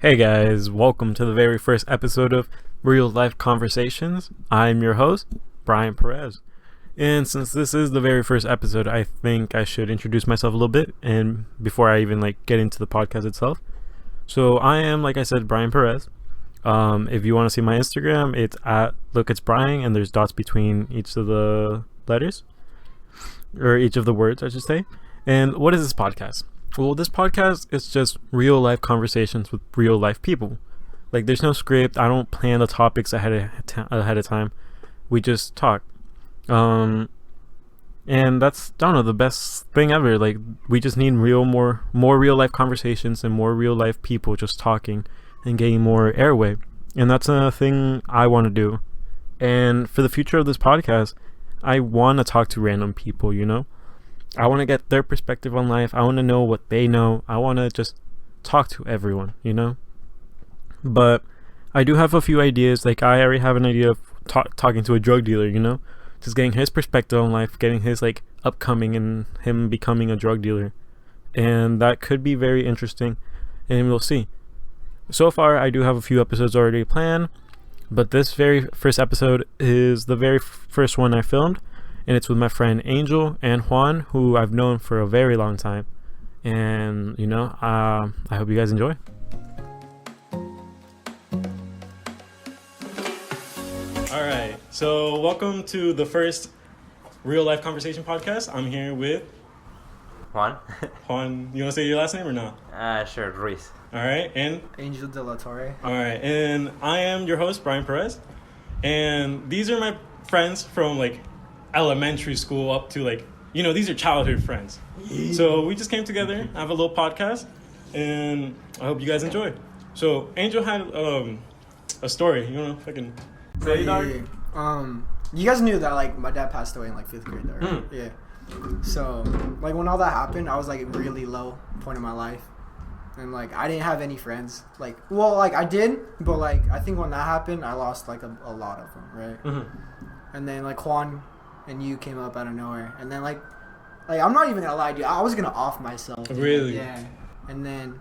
Hey guys, welcome to the very first episode of Real Life Conversations. I'm your host, Bryan Perez. And since this is the very first episode, I think I should introduce myself a little bit and before I even get into the podcast itself. So I am, like I said, Bryan Perez. If you want to see my Instagram, it's at @lookitsbryan and there's dots between each of the letters or each of the words, I should say. And what is this podcast? Well, this podcast is just real life conversations with real life people. There's no script. I don't plan the topics ahead of time. We just talk. And that's, I don't know, the best thing ever. We just need more real life conversations and more real life people just talking and getting more airway. And that's a thing I want to do. And for the future of this podcast, I want to talk to random people, I want to get their perspective on life. I want to know what they know. I want to just talk to everyone, But I do have a few ideas. I already have an idea of talking to a drug dealer, Just getting his perspective on life, getting his upcoming and him becoming a drug dealer. And that could be very interesting. And we'll see. So far, I do have a few episodes already planned. But this very first episode is the very first one I filmed. And it's with my friend Angel and Juan, who I've known for a very long time. And, I hope you guys enjoy. All right. So welcome to the first Real Life Conversation podcast. I'm here with Juan. Juan, you want to say your last name or not? Sure, Ruiz. All right. And Angel de la Torre. All right. And I am your host, Bryan Perez. And these are my friends from elementary school up to these are childhood friends. So we just came together, have a little podcast, and I hope you guys enjoy. So Angel had a story. You want to fucking say it, dog? You guys knew that my dad passed away in 5th grade, though, right? Yeah. So when all that happened, I was really low point in my life, and I didn't have any friends. I did, but I think when that happened, I lost a lot of them, right? Mm-hmm. And then Juan and you came up out of nowhere, and then I'm not even gonna lie to you, I was gonna off myself, dude. Really? Yeah. And then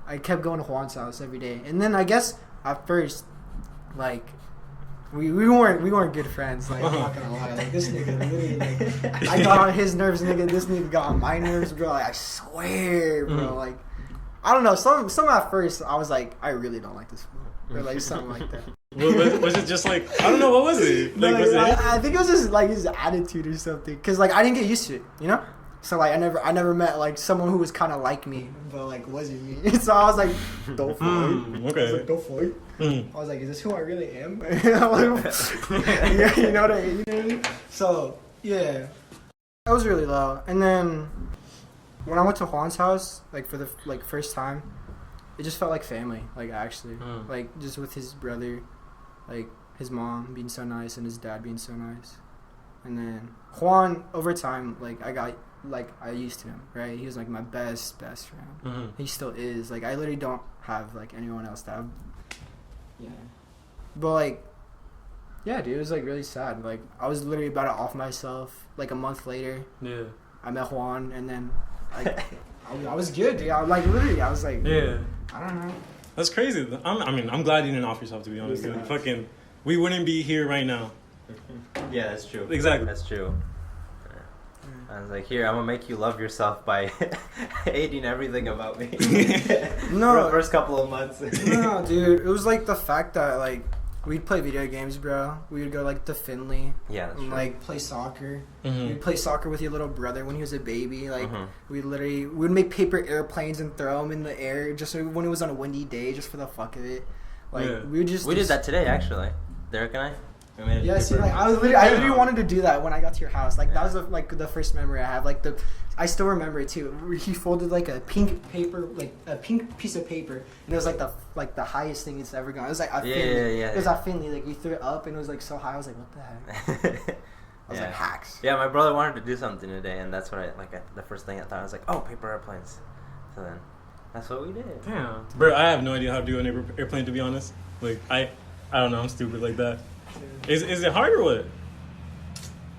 I kept going to Juan's house every day, and then I guess at first we weren't good friends. I'm not gonna lie, this nigga literally I got on his nerves, nigga. This nigga got on my nerves, bro. I swear, bro. Mm-hmm. I don't know. Some at first I was I really don't like this fool, or something like that. Was it just I don't know, what was it? Was it? I think it was just his attitude or something. Cause I didn't get used to it, So I never met someone who was kind of like me, but wasn't me. So I was don't fight. Okay. I was don't fight. Mm. I was is this who I really am? Yeah, you know what I mean? So yeah, I was really low. And then when I went to Juan's house, for the first time, it just felt like family. Actually, just with his brother. His mom being so nice and his dad being so nice. And then Juan, over time, I got, I used to him, right? He was, my best friend. Mm-hmm. He still is. I literally don't have, anyone else that yeah. But, yeah, dude, it was, really sad. I was literally about to off myself, a month later. Yeah. I met Juan, and then, I was good, dude. Literally, I was, yeah. I don't know. That's crazy. I'm glad you didn't off yourself, to be honest. We wouldn't be here right now. Yeah, that's true. Exactly. That's true. I was here, I'm gonna make you love yourself by hating everything about me. No. For the first couple of months. No, dude. It was the fact that we'd play video games, bro. We would go to Finley. Yeah, that's and true. play soccer. Mm-hmm. We'd play soccer with your little brother when he was a baby. Mm-hmm. we'd make paper airplanes and throw them in the air just when it was on a windy day, just for the fuck of it. Yeah. We did that today, actually. Derek and I. Yeah, see, I literally wanted to do that when I got to your house. That was the first memory I have. I still remember it too. He folded a pink paper, a pink piece of paper, and it was the highest thing it's ever gone. It was at Finley. Yeah. It was at Finley. We threw it up, and it was so high. I was what the heck? I was hacks. Yeah, my brother wanted to do something today, and that's what the first thing I thought. I was oh, paper airplanes. So then, that's what we did. Damn. Bro, I have no idea how to do an airplane, to be honest. I don't know. I'm stupid like that. Is it hard or what?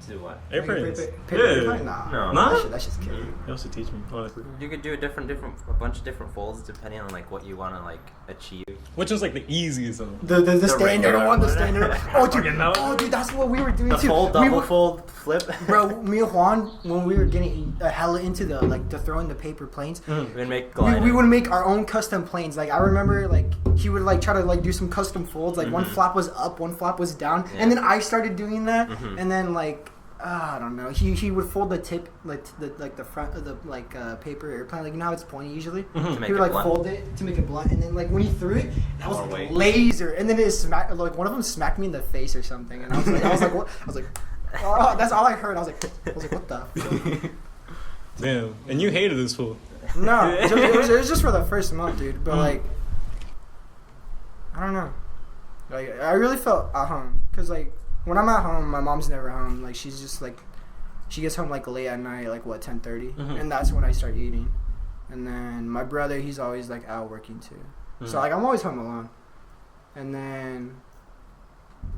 To do what? Airplanes. Paper Yeah. airplane? Nah. No. Nah? That's just kidding. You also teach me, honestly. You could do a bunch of different folds depending on like what you want to like achieve. Which is like the easiest one? The standard regular one, the one. standard. Oh, dude. Fucking no. Oh, dude, that's what we were doing The too. fold, We double were- fold, flip. Bro, me and Juan, when we were getting hella into the throwing the paper planes, We'd make we gliders. would make our own custom planes. Like I remember, like he would like try to like do some custom folds. Like one flap was up, one flap was down, Yeah. and then I started doing that. Mhm. And then like I don't know, he would fold the tip like the front of the paper airplane. Like you know how it's pointy usually. To make He would it like blunt. fold it to make it blunt, and then like when he threw it, that was More like weight. laser. And then it smacked. Like one of them smacked me in the face or something, and I was like, what? I was like, oh, that's all I heard. I was like, what the? Fuck? Damn. And you hated this fool. No, it was just for the first month, dude. But like, I don't know. Like, I really felt at home because like when I'm at home, my mom's never home. Like, she's just like, she gets home like late at night, like what 10:30, and that's when I start eating. And then my brother, he's always like out working too. So like I'm always home alone. And then,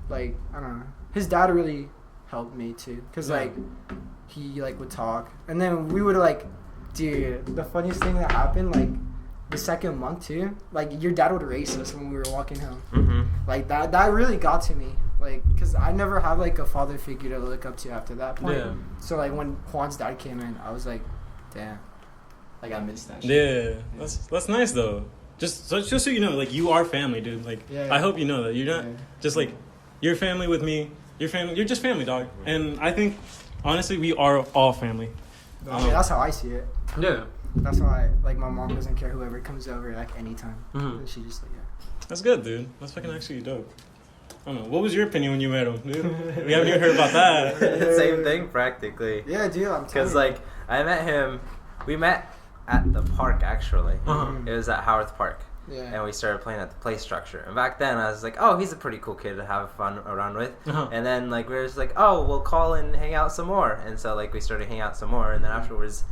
like I don't know, his dad really helped me too, cause like he like would talk, and then we would like, dude, the funniest thing that happened like the second month too, like your dad would race us when we were walking home, like that really got to me, like cause I never had like a father figure to look up to after that point. Yeah. So like when Juan's dad came in, I was like, damn, like I missed that shit. Yeah. That's nice though. Just so you know, like you are family, dude. Like Yeah. I hope you know that you're not Yeah. just like you're family with me. You're family. You're just family, dog. And I think honestly, we are all family. I mean, that's how I see it. Yeah. That's why, like, my mom doesn't care whoever comes over, like, anytime. Mhm. And she just, like, That's good, dude. That's fucking actually dope. I don't know. What was your opinion when you met him, dude? We haven't even heard about that. Same thing practically. yeah, dude, I'm telling Because you. like I met him, we met at the park actually. Uh-huh. It was at Howard Park. Yeah. And we started playing at the play structure. And back then I was like, oh, he's a pretty cool kid to have fun around with. Uh-huh. And then like we were just like, oh, we'll call and hang out some more. And so like we started hanging out some more. And then afterwards,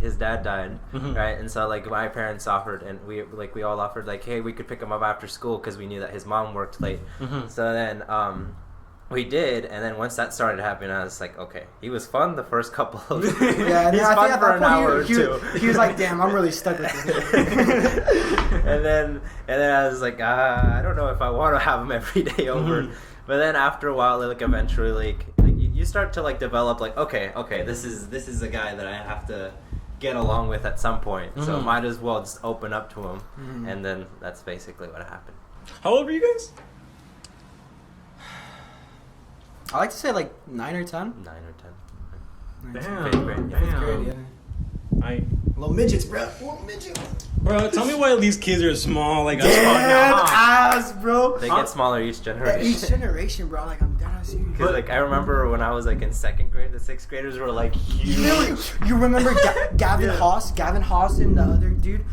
his dad died, right? And so like my parents offered, and we all offered like, hey, we could pick him up after school because we knew that his mom worked late. So then we did, and then once that started happening, I was like, okay, he was fun the first couple of Yeah, and he's then I fun think at for that an hour or point, two. he was like, damn, I'm really stuck with this. and then I was like, I don't know if I want to have him every day over. But then after a while, like eventually, like you start to like develop, like okay, this is a guy that I have to get along with at some point. So might as well just open up to him, and then that's basically what happened. How old were you guys? I like to say, like, 9 or 10. 9 or 10. Damn. Fifth grade, yeah. Fifth grade, yeah. I Little midgets, bro. Little midgets. Bro, tell me why these kids are small. Like, Dead ass, bro. They get smaller each generation. Each generation, bro. Like, I'm dead ass serious. Because like I remember when I was like in 2nd grade, the 6th graders were like huge. You remember Gavin Haas? Gavin Haas and the other dude?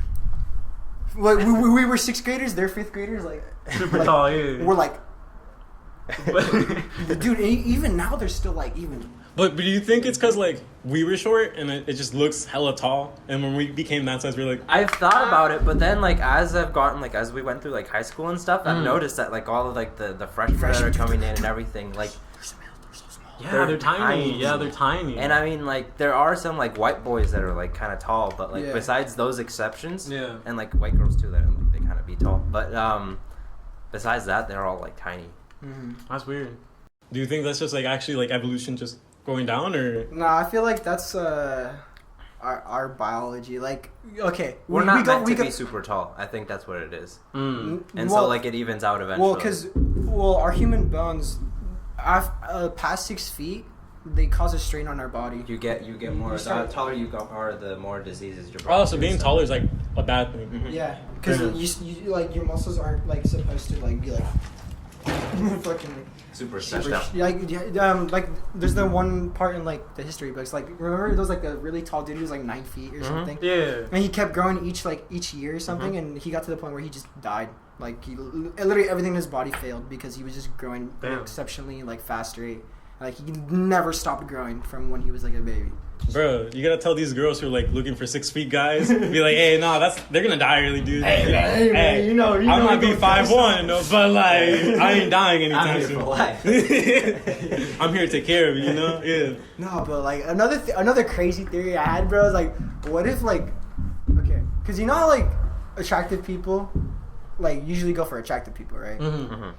Like, we were 6th graders, they're 5th graders. Like, super tall, yeah. we're like, dude, even now they're still like even. But do you think it's because, like, we were short and it just looks hella tall? And when we became that size, we were like... I've thought about it, but then, like, as I've gotten, like, as we went through, like, high school and stuff, I've noticed that, like, all of, like, the freshmen that are coming in and everything, like... Yeah, they're tiny. Yeah, they're tiny. And, I mean, like, there are some, like, white boys that are, like, kind of tall, but, like, Yeah. besides those exceptions... Yeah. And, like, white girls, too, that, like, they kind of be tall. But, besides that, they're all, like, tiny. That's weird. Do you think that's just, like, actually, like, evolution just going down, or... Nah, I feel like that's our biology. Like, okay, We're not meant to go, be super tall. I think that's what it is. Mm. And well, so, like, it evens out eventually. Well, our human bones, past 6 feet, they cause a strain on our body. You get more. The start- taller you are, the more diseases you're. Oh, so being taller is, like, a bad thing. Mhm. Yeah, because Yeah. you like your muscles aren't like supposed to like be like fucking Super stretched out. like there's the one part in like the history books, like remember there was like a really tall dude who was like 9 feet or something, Yeah. and he kept growing each year or something, and he got to the point where he just died. Like he literally everything in his body failed because he was just growing Damn. exceptionally like fast rate. Like he never stopped growing from when he was like a baby. Bro, you gotta tell these girls who are like looking for 6 feet guys, be like, hey, nah, they're gonna die early, dude. Hey, man, you know, I might be 5'1", but like, I ain't dying anytime soon. For life. I'm here to take care of you, you know? Yeah. No, but like another crazy theory I had, bro, is like, what if like, okay, because you know how like attractive people like usually go for attractive people, right? Mm-hmm. Mm-hmm.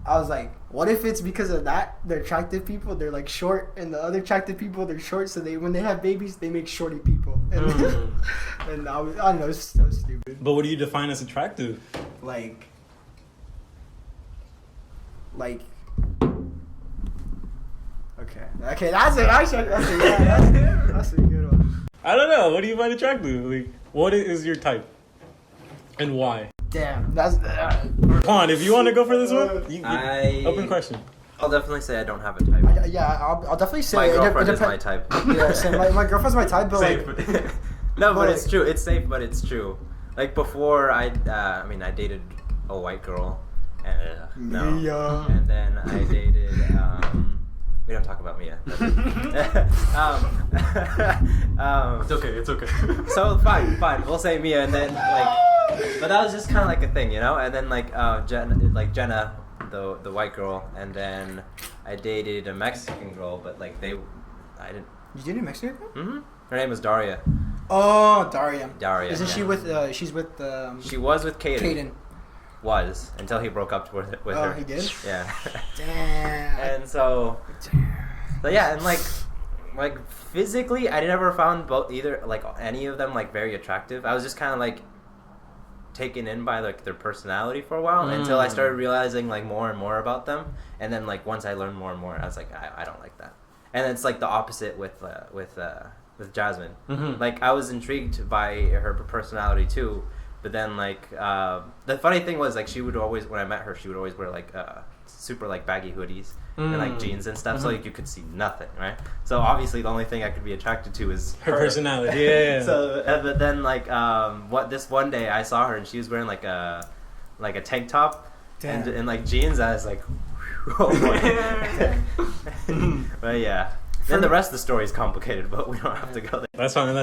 I was like, what if it's because of that? They're attractive people, they're like short, and the other attractive people, they're short, so when they have babies, they make shorty people. And, and I don't know, it's so stupid. But what do you define as attractive? Like, okay, that's it. Actually, that's a good one. I don't know. What do you find attractive? Like, what is your type, and why? Damn, that's. Juan, if you want to go for this one, open question. I'll definitely say I don't have a type. I'll definitely say my girlfriend is my type. Yeah, same. My girlfriend's my type, but safe. like, no, but it's true. It's safe, but it's true. Like before, I dated a white girl, and no, and then I dated. We don't talk about Mia. It's okay. So fine. We'll say Mia, and then like, but that was just kind of like a thing, you know. And then like Jenna, the white girl, and then I dated a Mexican girl, but like I didn't. You dated a Mexican girl? Mm-hmm. Her name was Daria. Oh, Daria. Isn't she with? She's with. She was with Caden. Was until he broke up with her. Oh, he did? Yeah. Damn. And so yeah, and like physically, I never found any of them like very attractive. I was just kind of like taken in by like their personality for a while until I started realizing like more and more about them. And then like once I learned more and more, I was like, I don't like that. And it's like the opposite with Jasmine. Mm-hmm. Like I was intrigued by her personality too. But then, like, the funny thing was, like, she would always, when I met her, she would always wear, like, super, like, baggy hoodies and, like, jeans and stuff, so, like, you could see nothing, right? So, obviously, the only thing I could be attracted to is her personality, yeah. So, but then, like, this one day, I saw her, and she was wearing, like a tank top and, like, jeans. I was like, oh, boy. But, yeah. Then the rest of the story is complicated, but we don't have to go there. That's fine.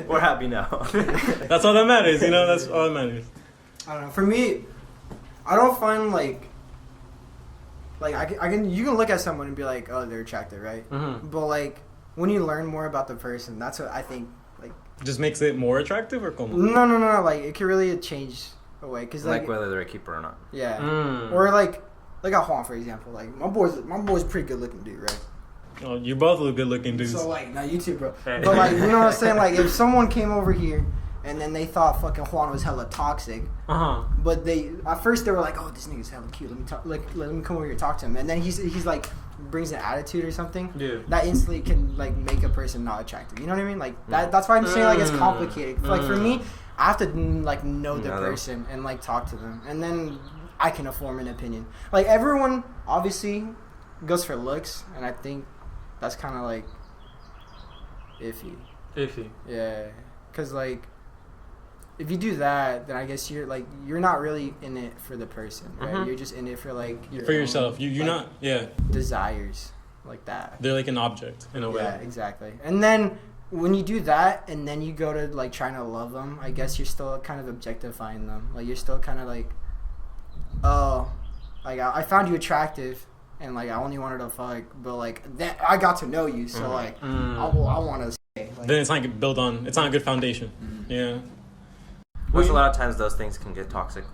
We're happy now. That's all that matters, you know? That's all that matters. I don't know. For me, I don't find like you can look at someone and be like, oh, they're attractive, right? Mm-hmm. But like when you learn more about the person, that's what I think like. Just makes it more attractive, or como? No. Like it can really change away because like whether they're a keeper or not. Yeah. Or like a Juan, for example. Like my boy's pretty good looking dude, right? Oh, you both look good looking dudes. So like, not you too, bro. But like, you know what I'm saying? Like, if someone came over here and then they thought fucking Juan was hella toxic, but at first they were like, oh, this nigga's hella cute. Let me come over here and talk to him. And then he's like brings an attitude or something. Yeah. That instantly can like make a person not attractive. You know what I mean? Like that's why I'm saying like it's complicated. Like for me, I have to like know the person and like talk to them, and then I can form an opinion. Like everyone obviously goes for looks, and I think that's kind of like iffy. Yeah, because like if you do that, then I guess you're not really in it for the person, right? Mm-hmm. You're just in it for like for yourself. You're not desires like that. They're like an object in a way. Yeah, exactly. And then when you do that, and then you go to like trying to love them, I guess you're still kind of objectifying them. Like you're still kind of like, oh, like I found you attractive. And like I only wanted to fuck, but like that I got to know you, so like I want to say. Like, then it's not built on. It's not a good foundation. Mm-hmm. Yeah. Which a lot of times those things can get toxic.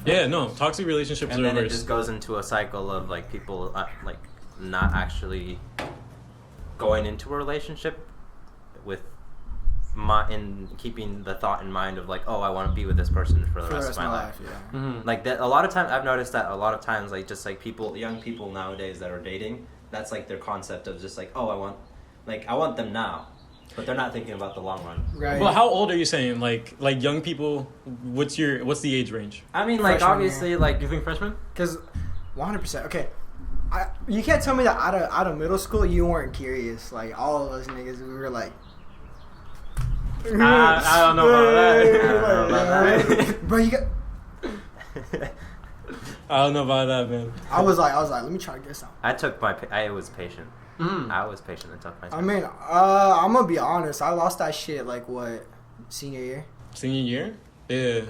Yeah, no, toxic relationships and are then reversed. It just goes into a cycle of like people like not actually going into a relationship with in keeping the thought in mind of like, oh, I want to be with this person for the rest of my life. Yeah. Mm-hmm. Like that, a lot of times I've noticed that a lot of times like just like young people nowadays that are dating, that's like their concept of just like, oh, I want them now, but they're not thinking about the long run. Right. Well, how old are you saying? Like young people, what's the age range? I mean, like freshman obviously, year. like you think freshman? Because 100%. Okay. You can't tell me that out of middle school you weren't curious. Like all of us niggas, we were like. I don't know about that. Bro, you got. I don't know about that, man. I was like, let me try to get some. I was patient. I was patient and tough myself. I mean, I'm gonna be honest. I lost that shit like what, senior year? Senior year? Yeah.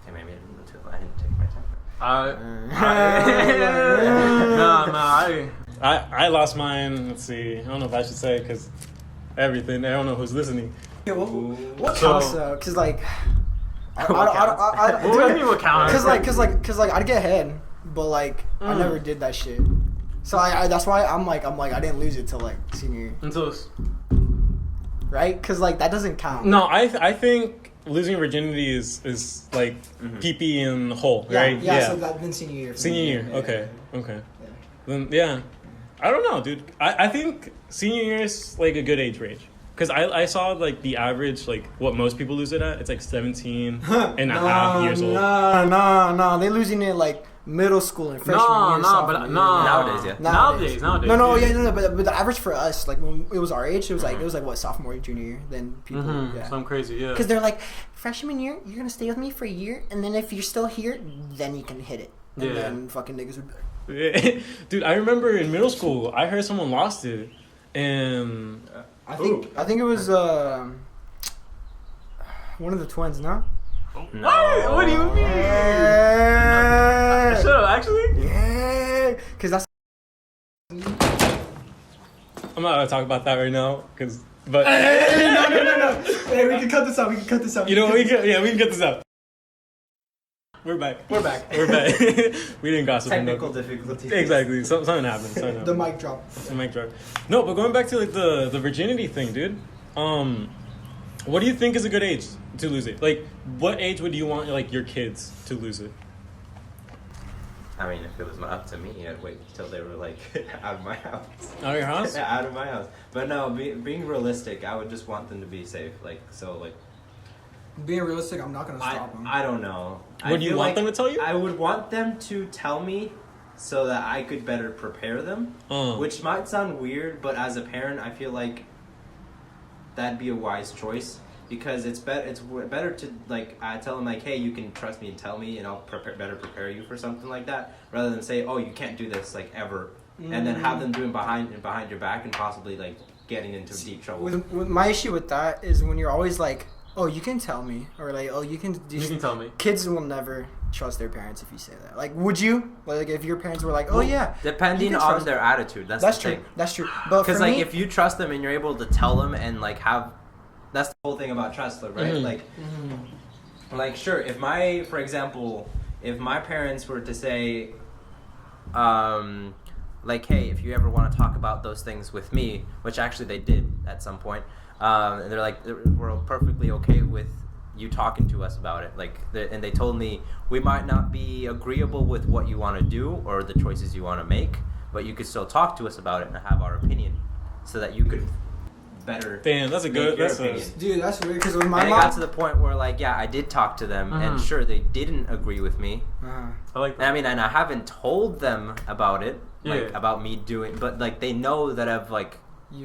Okay, maybe I didn't take my time. I lost mine. Let's see. I don't know if I should say because everything. I don't know who's listening. Yeah, what So- counts though? Cause like, What do you mean what counts? Cause like I'd get head, but like I never did that shit. So I that's why I'm like I didn't lose it till like senior year, Until right? Cause like that doesn't count. no, I think losing virginity is like pee in the hole, right? Yeah. So that's been senior year. For Senior me. year. Yeah, Okay. yeah. Okay. Yeah. Then yeah, I don't know, dude. I think senior year is like a good age range. Because I saw like the average, like what most people lose it at. It's like 17 and a half years old. No. They losing it like middle school and freshman year. Nowadays, yeah. Nowadays. No, No. But the average for us, like when it was our age, it was like what, sophomore, junior year. Then people, yeah. Something crazy, yeah. Because they're like, freshman year, you're gonna stay with me for a year, and then if you're still here, then you can hit it. And then fucking niggas would be like, Dude, I remember in middle school, I heard someone lost it, and I think it was one of the twins, no? No. What do you mean? Yeah. Shut up, actually? Yeah. Because that's. I'm not gonna talk about that right now, but No. Hey, we can cut this out. you know, we can get this out. We're back. We didn't gossip. Technical difficulties. Exactly. Something happened. The mic drop. The mic drop. No, but going back to like the virginity thing, dude. What do you think is a good age to lose it? Like, what age would you want like your kids to lose it? I mean, if it was up to me, I'd wait until they were like out of my house. Out of your house? Yeah, out of my house. But no, being realistic, I would just want them to be safe. Like, so like. Being realistic, I'm not gonna stop them. I don't know. Would you want them to tell you? I would want them to tell me so that I could better prepare them. Which might sound weird, but as a parent, I feel like that'd be a wise choice because it's better to like I tell them like, hey, you can trust me and tell me, and I'll better prepare you for something like that, rather than say, oh, you can't do this like ever, and then have them doing behind your back and possibly like getting into deep trouble. With my issue with that is when you're always like, oh, you can tell me, or like, oh, you can tell me. Kids will never trust their parents if you say that. Like, would you? Like, if your parents were like, oh yeah. Depending on their attitude. That's the true. thing. That's true. But because like if you trust them and you're able to tell them and like have, that's the whole thing about trust, right? Like sure, if my parents were to say, like, hey, if you ever want to talk about those things with me, which actually they did at some point. And they're like, we're perfectly okay with you talking to us about it. Like, and they told me we might not be agreeable with what you want to do or the choices you want to make, but you could still talk to us about it and have our opinion, so that you could better. Damn, that's a good. Dude, that's weird because with my mom, mom, it got to the point where like, yeah, I did talk to them, and sure, they didn't agree with me. I like that. I mean, and I haven't told them about it, like about me doing, but like they know that I've like.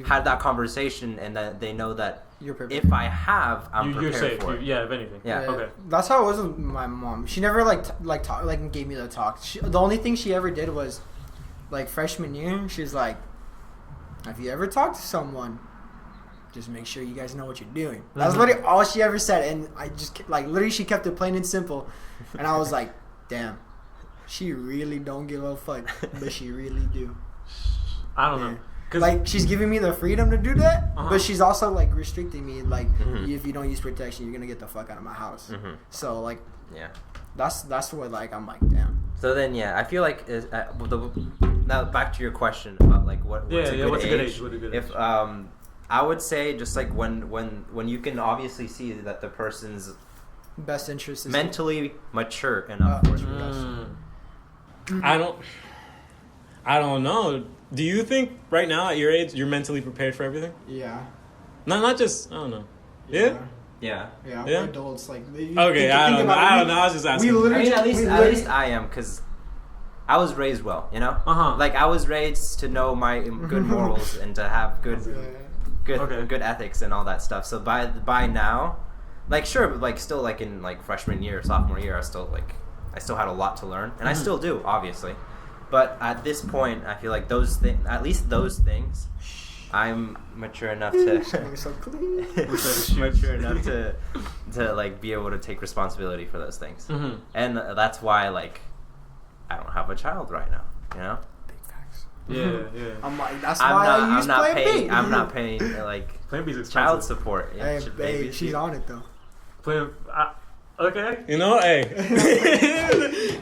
Had that conversation, and that they know that if I have, I'm prepared safe. for it. Yeah, if anything. Yeah. Okay. That's how it was with my mom. She never gave me the talk. The only thing she ever did was, like freshman year, she's like, if you ever talk to someone, just make sure you guys know what you're doing. That's literally all she ever said, and I just like literally she kept it plain and simple, and I was like, damn, she really don't give a fuck, but she really do. I don't know. Like she's giving me the freedom to do that, but she's also like restricting me. Like if you don't use protection, you're gonna get the fuck out of my house. So like, yeah, that's what like I'm like, damn. So then I feel like now back to your question about like what's a good age. If I would say just like when you can obviously see that the person's best interest is mentally mature enough for it. I don't know. Do you think right now at your age you're mentally prepared for everything? Yeah. Not just I don't know. Yeah. Yeah. We're adults. Like okay, I don't know. I was just asking. At least I am, because I was raised well. You know. Like I was raised to know my good morals and to have good ethics and all that stuff. So by now, like sure, but like still like in like freshman year, sophomore year, I still had a lot to learn, and I still do, obviously. But at this point, I feel like those things, at least those things, I'm mature enough to You're so clean. mature enough to like be able to take responsibility for those things. Mm-hmm. And that's why like I don't have a child right now, you know? Big facts. Yeah. I'm like, that's why I use Plan B. I'm not paying like Plan B's expensive. child support. Hey, Baby, she's on it though. Okay. You know, hey.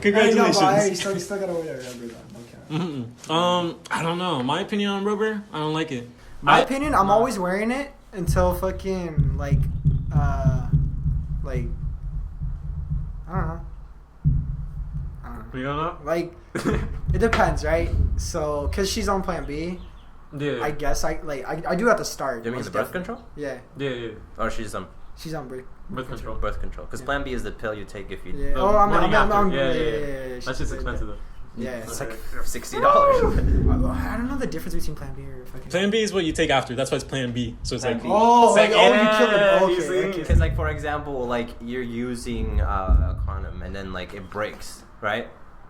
Congratulations. Hey, no, you still gotta wear that rubber though. Okay. I don't know. My opinion on rubber, I don't like it. My opinion, I'm always wearing it until fucking like I don't know. You don't know? Like, it depends, right? So, cause she's on Plan B, Yeah. I guess I do at the start. You mean the birth control? Yeah, Yeah. Or she's on she's on birth. Birth control. birth control. Because Yeah. Plan B is the pill you take if you. Yeah. The Oh, I'm morning after. yeah. That's just expensive though. Yeah. It's It's like like $60. I don't know the difference between Plan B or fucking. Plan B is what you take after. That's why it's Plan B. So it's Plan like B. Oh, It's like, you kill yeah, it. you see? Okay. Because like for example, like you're using a condom and then like it breaks, right?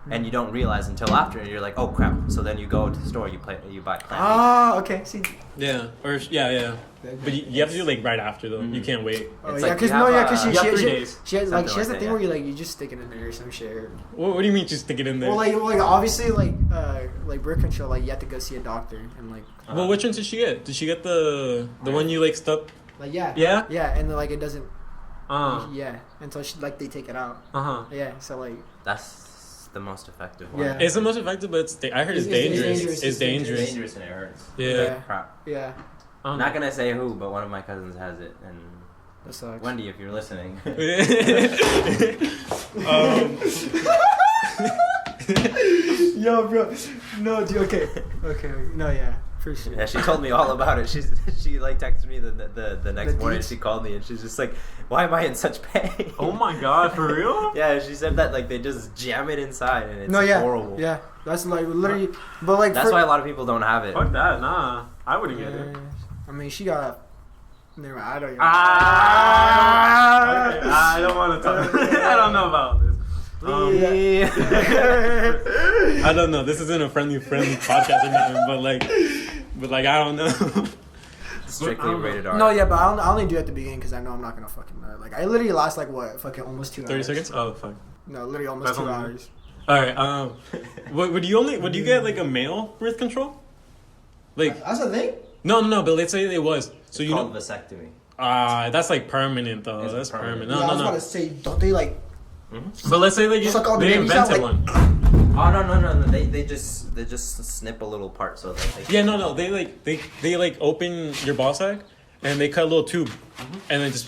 And you don't realize until after, and you're like, oh crap! So then you go to the store, you buy Plan B. Ah, okay. See. yeah, or yeah. But you have to do like right after though. You can't wait. Oh It's yeah, like because you have, because you have 3 days. she has like Something she has like the thing that, where you like you just stick it in there or some shit. Or, What do you mean just stick it in there? well, like obviously like birth control, like you have to go see a doctor and like Well, which one did she get? Did she get the one you like stuck? like yeah Yeah? and then, like it doesn't Yeah. until like they take it out. Yeah, so like That's the most effective one. Yeah. It's the most effective, but I heard it's dangerous. It's It's dangerous. dangerous and it hurts. Yeah. Crap. yeah, I'm not gonna say who, but one of my cousins has it, and that sucks. Wendy, if you're listening. Yo, bro, no, dude, okay, no, yeah, for sure. Yeah, she told me all about it. She like texted me the next The morning. deets? She called me and she's just like, "Why am I in such pain?" Oh my god, for real? Yeah, she said that like they just jam it inside and it's No, yeah, horrible. yeah, that's like literally, but like That's why a lot of people don't have it. Fuck that, nah. I wouldn't get it. I mean, she got. Never mind, I don't even. Okay, I don't want to talk. I don't know about this. I don't know. This isn't a friendly podcast or nothing, but like I don't know. Strictly rated R. No, yeah, but I only do it at the beginning because I know I'm not gonna fucking like I literally last like what fucking almost 2 hours. 30 seconds? Oh fuck. No, literally almost That's 2 only- hours. All right. Would you get like a male birth control? Like That's the thing. no. But let's say it was. So you called know. vasectomy. That's like permanent though. Is it That's permanent? permanent. Yeah, I was No. about to say, don't they like? But let's say Suck all the they babies out, invented like- one. Oh no! They just snip a little part so that they Yeah, no. They like open your ball sack and they cut a little tube, and then just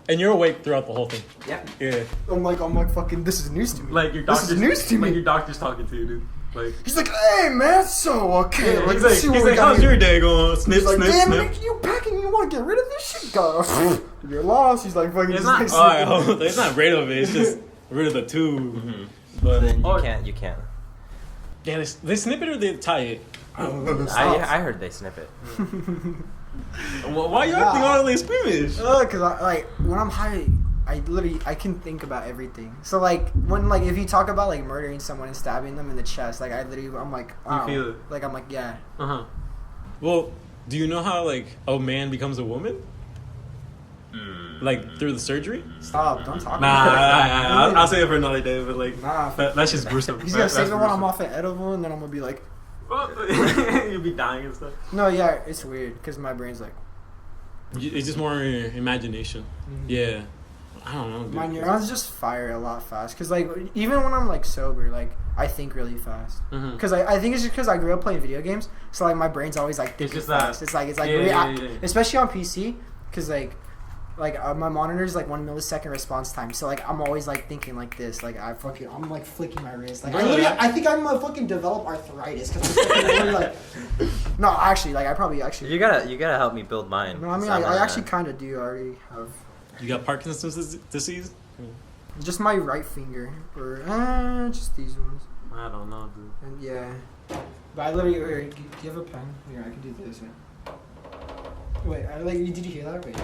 and you're awake throughout the whole thing. Yeah. Yeah. I'm like fucking. This is news to me. Like your This doctor's is news to me. Like your doctor's talking to you, dude. Like He's like, hey man, so okay. yeah, let's see what we got how's here." your day going? Snip, He's like, snip, damn, snip. Nick, you packing? You want to get rid of this shit? Go. You're lost. He's like, fucking. It's just not. like, It's not rid of it. It's just rid of the tube. But Then you can't. Yeah, they snip it or they tie it. I heard they snip it. Why are you acting all like squeamish? Cause like when I'm high, I can think about everything. So like when like if you talk about like murdering someone and stabbing them in the chest, like I'm like, oh, feel it. like I'm like yeah. Well, do you know how like a man becomes a woman? Like through the surgery? Stop! Don't talk. Nah, about it. I'll say it for another day. But like, Nah. that's just gruesome. He's gonna say That's it when I'm gruesome. off an edible, and then I'm gonna be like, You'll be dying and stuff. no, yeah, it's weird because my brain's like, It's just more imagination. Yeah. I don't know. Dude. my neurons just fire a lot fast. Cause like even when I'm like sober, like I think really fast. Mhm. Cause I think it's just because I grew up playing video games, so like my brain's always like thinking just that- fast. It's like Yeah. especially on PC, cause like my monitor is like 1 millisecond response time, so like I'm always like thinking like this, like I'm like flicking my wrist, like I think I'm gonna fucking develop arthritis. Cause I'm fucking really, like, no, actually, like I probably actually. You gotta help me build mine. No, I mean I actually kind of do already have. You got Parkinson's disease? Just my right finger, or just these ones. I don't know, dude. And yeah, but I literally. Wait, do you have a pen? Here, I can do this. Yeah. Wait, did you hear that? Wait.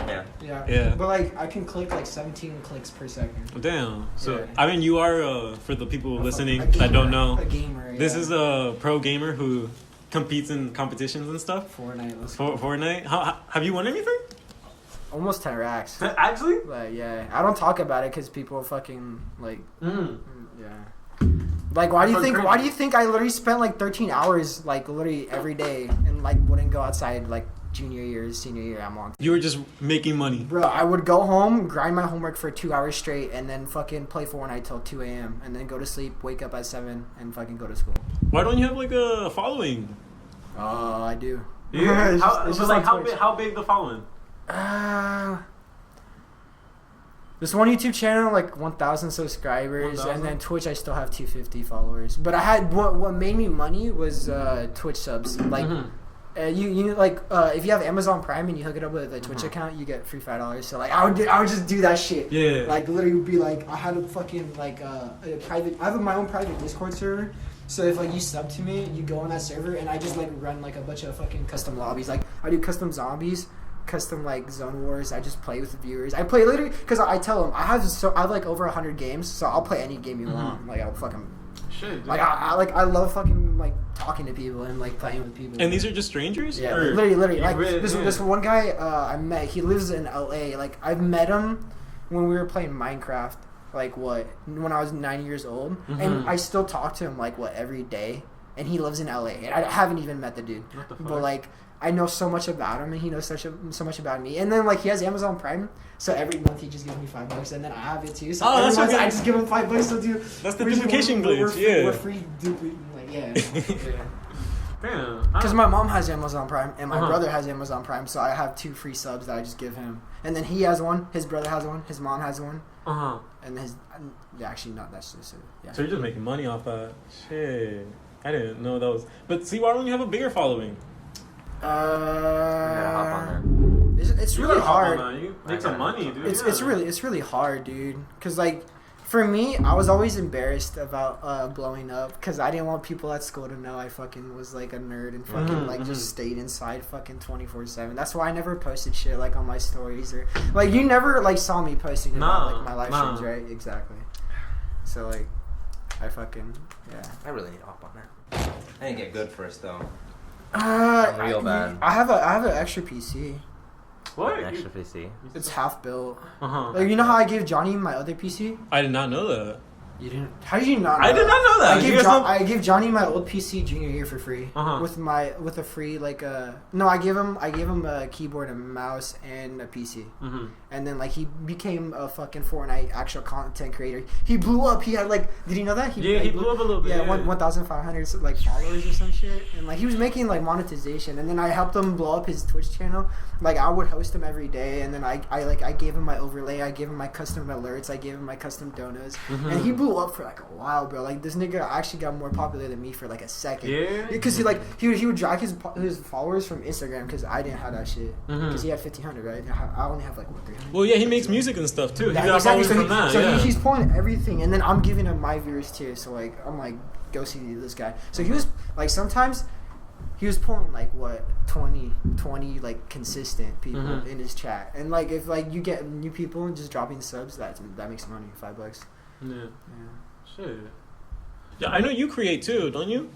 Yeah. Yeah. Yeah. But like I can click like 17 clicks per second. Damn. So Yeah. I mean, you are for the people listening A gamer, that don't know. A gamer. This yeah. is a pro gamer who competes in competitions and stuff. Fortnite. For Fortnite. How have you won anything? Almost 10 racks. Actually? Like yeah, I don't talk about it because people fucking like Mm. yeah. Like why do you think I literally spent like 13 hours like literally every day and like wouldn't go outside like junior year, senior year? I'm on. You were just making money. Bro, I would go home, grind my homework for 2 hours straight, and then fucking play Fortnite till 2 a.m. and then go to sleep, wake up at 7, and fucking go to school. Why don't you have like a following? Oh, I do. Yeah. It's just on Twitch. How big the following? This one YouTube channel, like 1,000 subscribers, 1,000? and then Twitch, I still have 250 followers. But I had what made me money was Twitch subs. Like, you like if you have Amazon Prime and you hook it up with a Twitch account, you get free $5. So like, I would just do that shit. Yeah. Like literally, would be like, I had a fucking like a private. I have my own private Discord server. So if like you sub to me, you go on that server, and I just like run like a bunch of fucking custom lobbies. Like I do custom zombies. Custom like zone wars. I just play with the viewers. I play literally because I tell them I have like over 100 games, so I'll play any game you want. Like I'll fucking shit. like I love fucking like talking to people and like playing with people. And these are just strangers? Yeah, Or- literally. Like really- this one guy I met. He lives in LA. Like I've met him when we were playing Minecraft. Like when I was 9 years old, and I still talk to him like every day. And he lives in LA. And I haven't even met the dude. What the fuck? But like I know so much about him, and he knows so much about me. And then like he has Amazon Prime, so every month he just gives me $5, and then I have it too. So every that's month okay. I just give him $5. So dude, That's the duplication glitch, we're yeah. free duplicating. Like yeah. Damn. Because my mom has Amazon Prime, and my brother has Amazon Prime, so I have 2 free subs that I just give him. And then he has one, his brother has one, his mom has one, and his actually not that's just yeah. So you're just making money off that. Shit. I didn't know that was. But see, why don't you have a bigger following? You gotta hop on It's really hard. You make some money, dude. It's really hard, dude. Cause like, for me, I was always embarrassed about blowing up, cause I didn't want people at school to know I fucking was like a nerd and fucking just stayed inside fucking 24/7. That's why I never posted shit like on my stories or like you never like saw me posting about like my live streams, right? Exactly. So like, I fucking yeah. I really need to hop on that. I didn't get good first though. Real bad. I have an extra PC. What? Extra PC. It's half built. Uh-huh. Like you know how I gave Johnny my other PC? I did not know that. You didn't? How did you not know I did not know that. I gave Johnny my old PC junior year for free with a free like no I gave him a keyboard and mouse and a PC and then like he became a fucking Fortnite actual content creator. He blew up. He had like did you know that? He blew up a little bit. Yeah, 1,500 like followers or some shit, and like he was making like monetization, and then I helped him blow up his Twitch channel. Like I would host him every day, and then I gave him my overlay, I gave him my custom alerts, I gave him my custom donos, and he blew up for like a while, bro. Like this nigga actually got more popular than me for like a second. Yeah. Because he would drag his followers from Instagram because I didn't have that shit. Because he had 1,500, right? I only have like 300. Well, yeah, he makes music and stuff too. He Yeah, got exactly. followers from that. So Yeah. he's pulling everything, and then I'm giving him my viewers too. So like I'm like, go see this guy. So he was like sometimes he was pulling like what 20 like consistent people in his chat, and like if like you get new people and just dropping subs, that makes money. $5. Yeah. Shit. Yeah, I know you create too, don't you?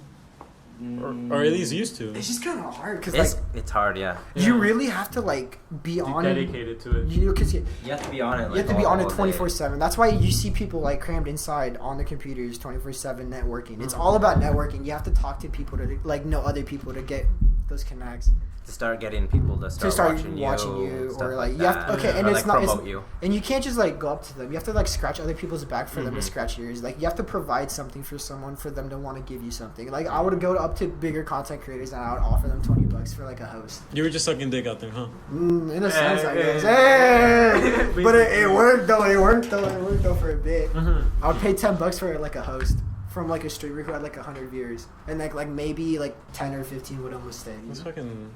Or at least used to. It's just kind of hard because It's hard, yeah. you really have to like be on dedicated to it. You because You have to be on it. you have to be on it 24/7. That's why you see people like crammed inside on the computers 24/7 networking. It's all about networking. You have to talk to people to like know other people to get those connects. To start getting people to start watching you or like you that. have to, okay, and or, it's like, not promote you. and you can't just like go up to them. You have to like scratch other people's back for them to scratch yours. Like you have to provide something for someone for them to want to give you something. Like I would go up to bigger content creators and I would offer them $20 for like a host. You were just sucking dick out there, huh? In a sense, I guess. Hey! But it worked though. It worked though for a bit. I would pay $10 for like a host from like a streamer who had like 100 viewers, and like maybe like 10 or 15 would almost stay. That's fucking.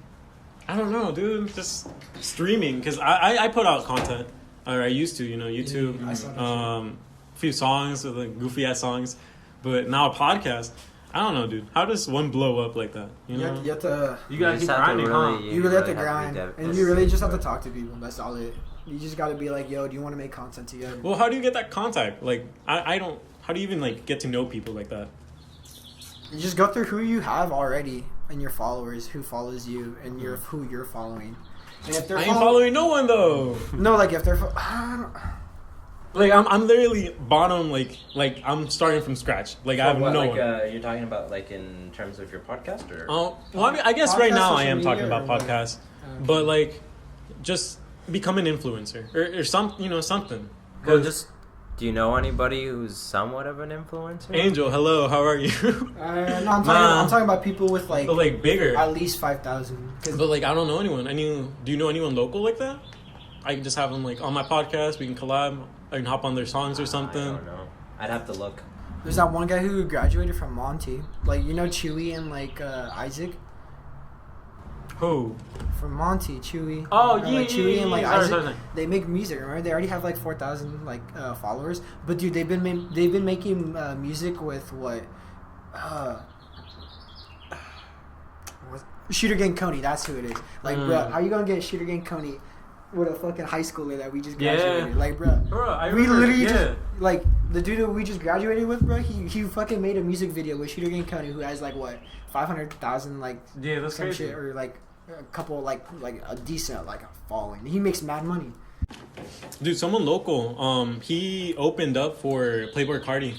I don't know, dude. Just streaming, because I put out content. Or I used to, YouTube. I saw that A few songs, like goofy ass songs, but now a podcast. I don't know, dude. How does one blow up like that? You have to. You gotta keep grinding, huh? You really have to grind, and you really just have to talk to people. That's all it. You just gotta be like, yo, do you want to make content together? Well, how do you get that contact? Like, I don't. How do you even like get to know people like that? You just go through who you have already and your followers, who follows you, and who you're following. And if they're I ain't following no one though. No, like if they're like I'm literally bottom. Like I'm starting from scratch. Like I have no one. You're talking about like in terms of your podcast or? Well, I mean, I guess right Podcast, now I social am talking media, about or podcasts, but like just become an influencer or something. Well, just do you know anybody who's somewhat of an influencer? Angel, hello, how are you? no, I'm talking about people with like bigger, at least 5,000. But like I don't know anyone. Do you know anyone local like that? I can just have them like on my podcast. We can collab. I can hop on their songs or something. I don't know. I'd have to look. There's that one guy who graduated from Monty, like Chewy and like Isaac. Who? From Monty, Chewy. Oh, like Chewy and like sorry, Isaac. They make music. Remember, they already have like 4,000 like followers. But dude, they've been making music with what? Shooter Gang Coney. That's who it is. Like, bro, how you gonna get Shooter Gang Coney with a fucking high schooler that we just graduated? Yeah. Like, bro, we literally just like the dude that we just graduated with, bro. He fucking made a music video with Shooter Gang Coney, who has like what 500,000 like that's some crazy. shit, or like a couple like a decent like following. He makes mad money. Dude, someone local. He opened up for Playboy Cardi.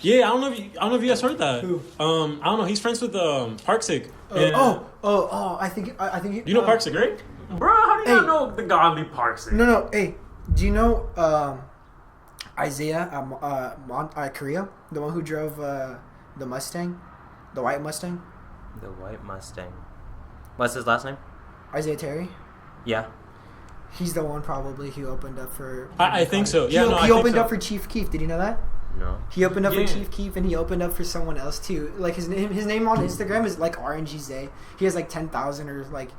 Yeah, I don't know if you guys heard that. Who? I don't know. He's friends with Parksick. I think You know Parksick, right? Bro, how do you not know the godly Parksick? No. Hey, do you know Isaiah Korea, the one who drove the Mustang, the white Mustang? The white Mustang. What's his last name? Isaiah Terry. Yeah. He's the one probably who opened up for. I think so. Yeah, he opened up for Chief Keef. Did you know that? No. He opened up for Chief Keef, and he opened up for someone else too. Like his name on Instagram is like RNGZ. He has like 10,000 or like.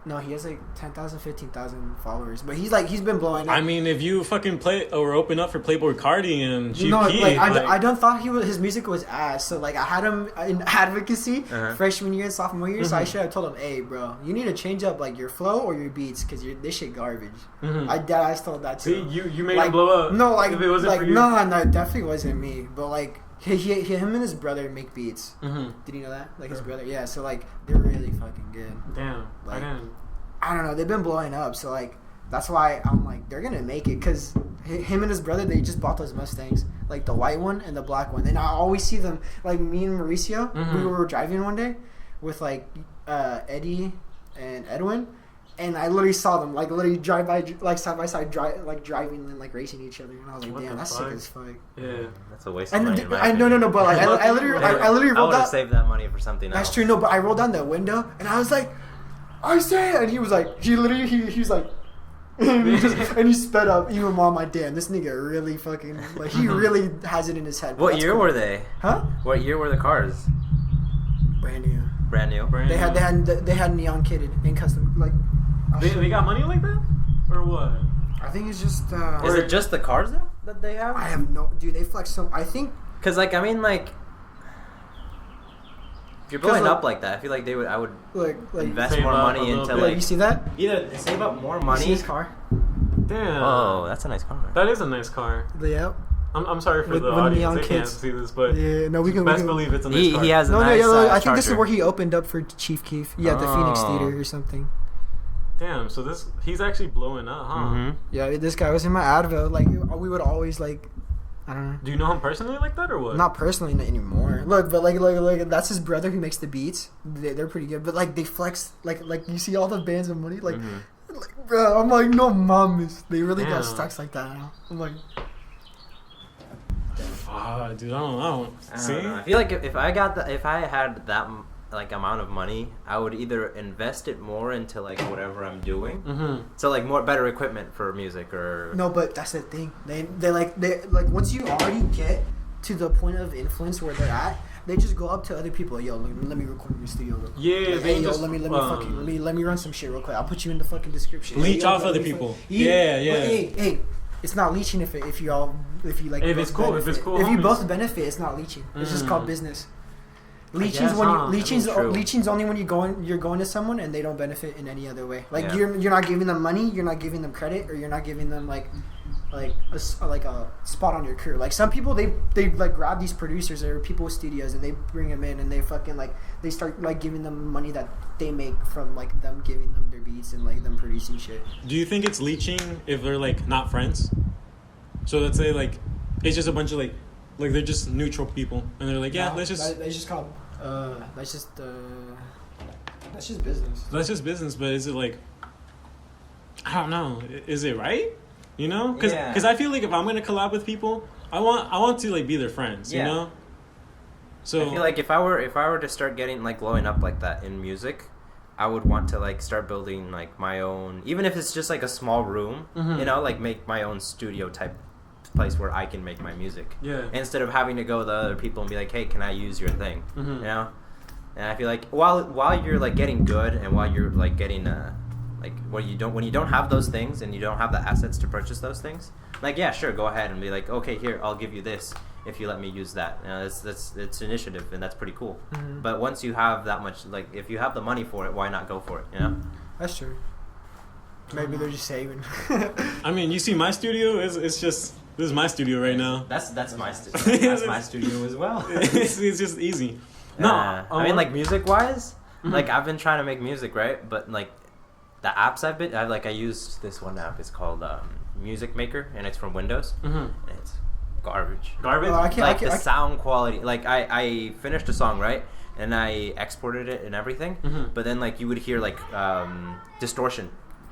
No, he has like 10,000, 15,000 followers, but he's been blowing up. I mean, if you fucking play or open up for Playboy Cardi and Chief Keef, I don't thought his music was ass. So like I had him in advocacy freshman year and sophomore year. So I should have told him, hey, bro, you need to change up like your flow or your beats because this shit garbage. I told that too. See, you made him blow up. No, like if it wasn't like for you. no, it definitely wasn't me. But like him and his brother make beats. Did you know that? Like his brother, yeah. So like they're really fucking good. Damn, Like, I didn't. I don't know. They've been blowing up, so like that's why I'm like they're gonna make it because him and his brother they just bought those Mustangs, like the white one and the black one. And I always see them like me and Mauricio. We were driving one day with like Eddie and Edwin, and I literally saw them like literally drive by like side by side driving and like racing each other. And I was like, damn, that's sick as fuck. Yeah, that's a waste of money. No, but like I literally rolled out. Saved that money for something else. That's true. No, but I rolled down the window and I was like. I say it, and he was like, he's like, and he sped up. Even while my damn, this nigga really fucking like he really has it in his head. What year were they? Huh? What year were the cars? Brand new. Brand new. They had neon kitted and custom like. They got money like that, or what? I think it's just. Is it just the cars that they have? I have no, dude. They flex so. I think. Cause like I mean like. If you're blowing up like that, I feel like I would like invest more money into like. You see that? Either save up more You money. see his car? Damn. Oh, that's a nice car. That is a nice car. Yeah. I'm sorry for With- the with audience. neon They can't kids. see this, but Yeah. No, we can. best believe it's a nice He car. has a No, nice. I think this is Charger. where he opened up for Chief Keef. Yeah, the Phoenix Theater or something. Damn. So he's actually blowing up, huh? Yeah, this guy was in my Advil. Like we would always like. I don't know. Do you know him personally like that or what? Not personally not anymore. Look, but like that's his brother who makes the beats. They're pretty good, but like they flex like you see all the bands of money like, like bro. I'm like no mames. They really got stacks like that now. I'm like, dude, I don't see. I don't know. I feel like if I had that like amount of money, I would either invest it more into like whatever I'm doing. So like more better equipment for music or no, but that's the thing. They like once you already get to the point of influence where they're at, they just go up to other people. Yo, let me record in your studio. Real quick. Yeah, like, they hey, just yo, let me run some shit real quick. I'll put you in the fucking description. leech Hey, off yo, other let me people. fucking- Yeah. But, hey, it's not leeching if you like. If it's cool, benefit. if it's cool, If you homies. both benefit, it's not leeching. It's just called business. Leeching's True. leeching's only when you're going to someone and they don't benefit in any other way. Like Yeah. you're not giving them money, you're not giving them credit, or you're not giving them like a spot on your crew. Like some people they like grab these producers or people with studios and they bring them in and they fucking like they start like giving them money that they make from like them giving them their beats and like them producing shit. Do you think it's leeching if they're like not friends? So let's say like it's just a bunch of like they're just neutral people and they're like, yeah, No, let's just that's just called that's just business. that's just business. But is it like, I don't know, is it right? You know, because I feel like if I'm gonna collab with people, I want to like be their friends. Yeah. You know. So I feel like if I were to start getting like blowing up like that in music, I would want to like start building like my own, even if it's just like a small room, you know, like make my own studio type place where I can make my music. Yeah. Instead of having to go to other people and be like, hey, can I use your thing? You know. And I feel like while you're like getting good and while you're like getting like when you don't have those things and you don't have the assets to purchase those things, like yeah, sure, go ahead and be like, okay, here, I'll give you this if you let me use that. You know, it's initiative and that's pretty cool. But once you have that much, like if you have the money for it, why not go for it? You know. That's true. Maybe they're just saving. I mean, you see my studio it's just this is my studio right now. That's my that's my studio as well. it's just easy. No, I mean like music wise, like I've been trying to make music, right? But like the apps I used this one app. It's called Music Maker, and it's from Windows. And it's garbage. The sound quality. Like I finished a song, right, and I exported it and everything. But then like you would hear like distortion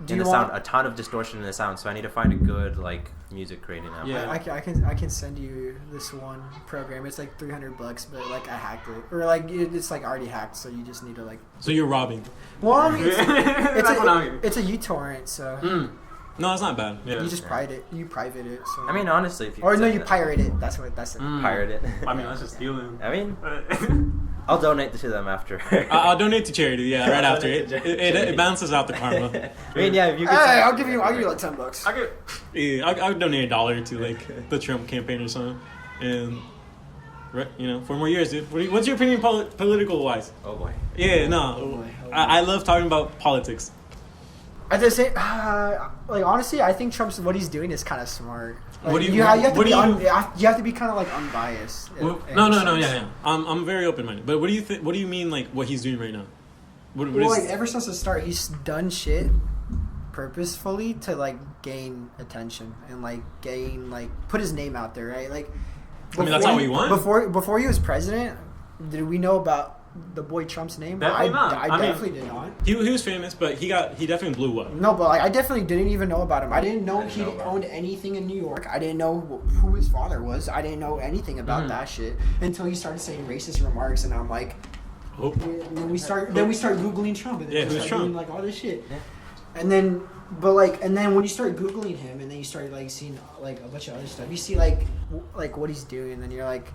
in the sound, a ton of distortion in the sound. So I need to find a good like music creating app. Yeah. I can send you this one program. It's like $300, but like I hacked it, or like it's like already hacked. So you just need to like. So you're robbing. Well, I mean, it's a uTorrent, so. No, it's not bad. Yeah. You just private it. So. I mean, honestly, if you you pirate it. That's it. Pirate it. I mean, that's just stealing. I mean, I'll donate to them after. I'll donate to charity. Yeah, right after it balances out the karma. I mean, yeah, if you. I'll give you like $10. I'll donate $1 to like the Trump campaign or something, and you know, 4 more years, dude. What's your opinion political wise? Oh boy. Yeah, no, I love talking about politics. I just say, like honestly, I think what he's doing is kind of smart. Like, you have to be kind of like unbiased. No, yeah. I'm very open minded. But what do you think? What do you mean like what he's doing right now? Like ever since the start, he's done shit purposefully to like gain attention and like put his name out there, right? Like, I mean that's how we want. Before he was president, did we know about the boy Trump's name? Definitely not. I definitely did not. He was famous, but he definitely blew up. No, but like, I definitely didn't even know about him. I didn't know he owned anything in New York. I didn't know who his father was. I didn't know anything about that shit until he started saying racist remarks, and I'm like, then we start googling Trump, and then we start doing like all this shit, and then when you start googling him, and then you start like seeing like a bunch of other stuff, you see like what he's doing, and then you're like.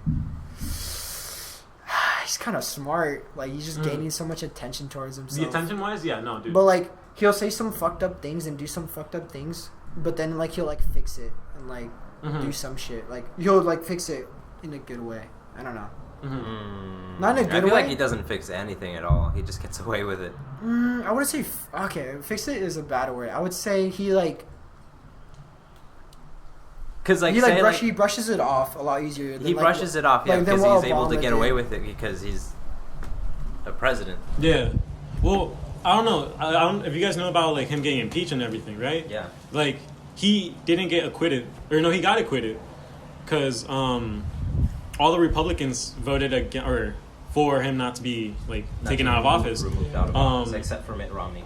He's kind of smart. Like he's just gaining so much attention towards himself. The attention wise, yeah, no, dude. But like he'll say some fucked up things and do some fucked up things, but then like he'll like fix it and like do some shit. Like he'll like fix it in a good way. I don't know. Not in a good way. I feel like he doesn't fix anything at all. He just gets away with it. I wouldn't say fix it is a bad word. I would say he like. Cause like he brushes it off a lot easier. He brushes it off, yeah, because he's able to get away with it because he's a president. Yeah. Well, I don't know. I don't if you guys know about like him getting impeached and everything, right? Yeah. Like he didn't get acquitted, or no, he got acquitted, because all the Republicans voted for him not to be like taken out of office. Removed out of office, except for Mitt Romney.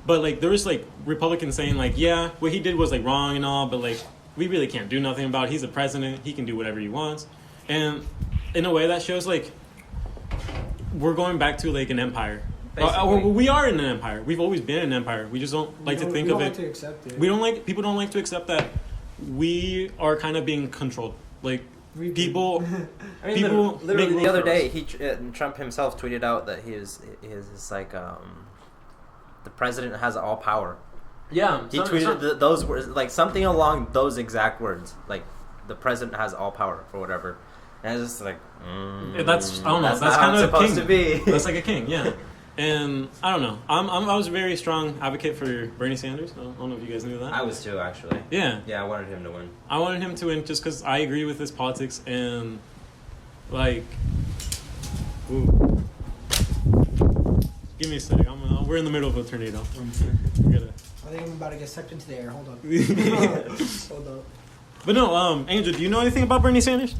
But like there was like Republicans saying like, yeah, what he did was like wrong and all, but like. We really can't do nothing about it. He's the president. He can do whatever he wants. And in a way, that shows, like, we're going back to, like, an empire. We are in an empire. We've always been an empire. We just don't like to think of it. To accept it. People don't like to accept that we are kind of being controlled. Like, people... I mean, people literally the other day, Trump himself tweeted out that he is like, the president has all power. Yeah, he tweeted those words, like something along those exact words, like the president has all power or whatever, And it's just like, that's, I don't know, that's kind of supposed king. to be. That's like a king, yeah. And I don't know. I was a very strong advocate for Bernie Sanders. I don't know if you guys knew that. I was too, actually. Yeah. Yeah, I wanted him to win. I wanted him to win just because I agree with his politics and, like, ooh. Give me a sec. We're in the middle of a tornado. We gotta. I think I'm about to get sucked into the air. Hold up. Hold up. But no, Angel, do you know anything about Bernie Sanders?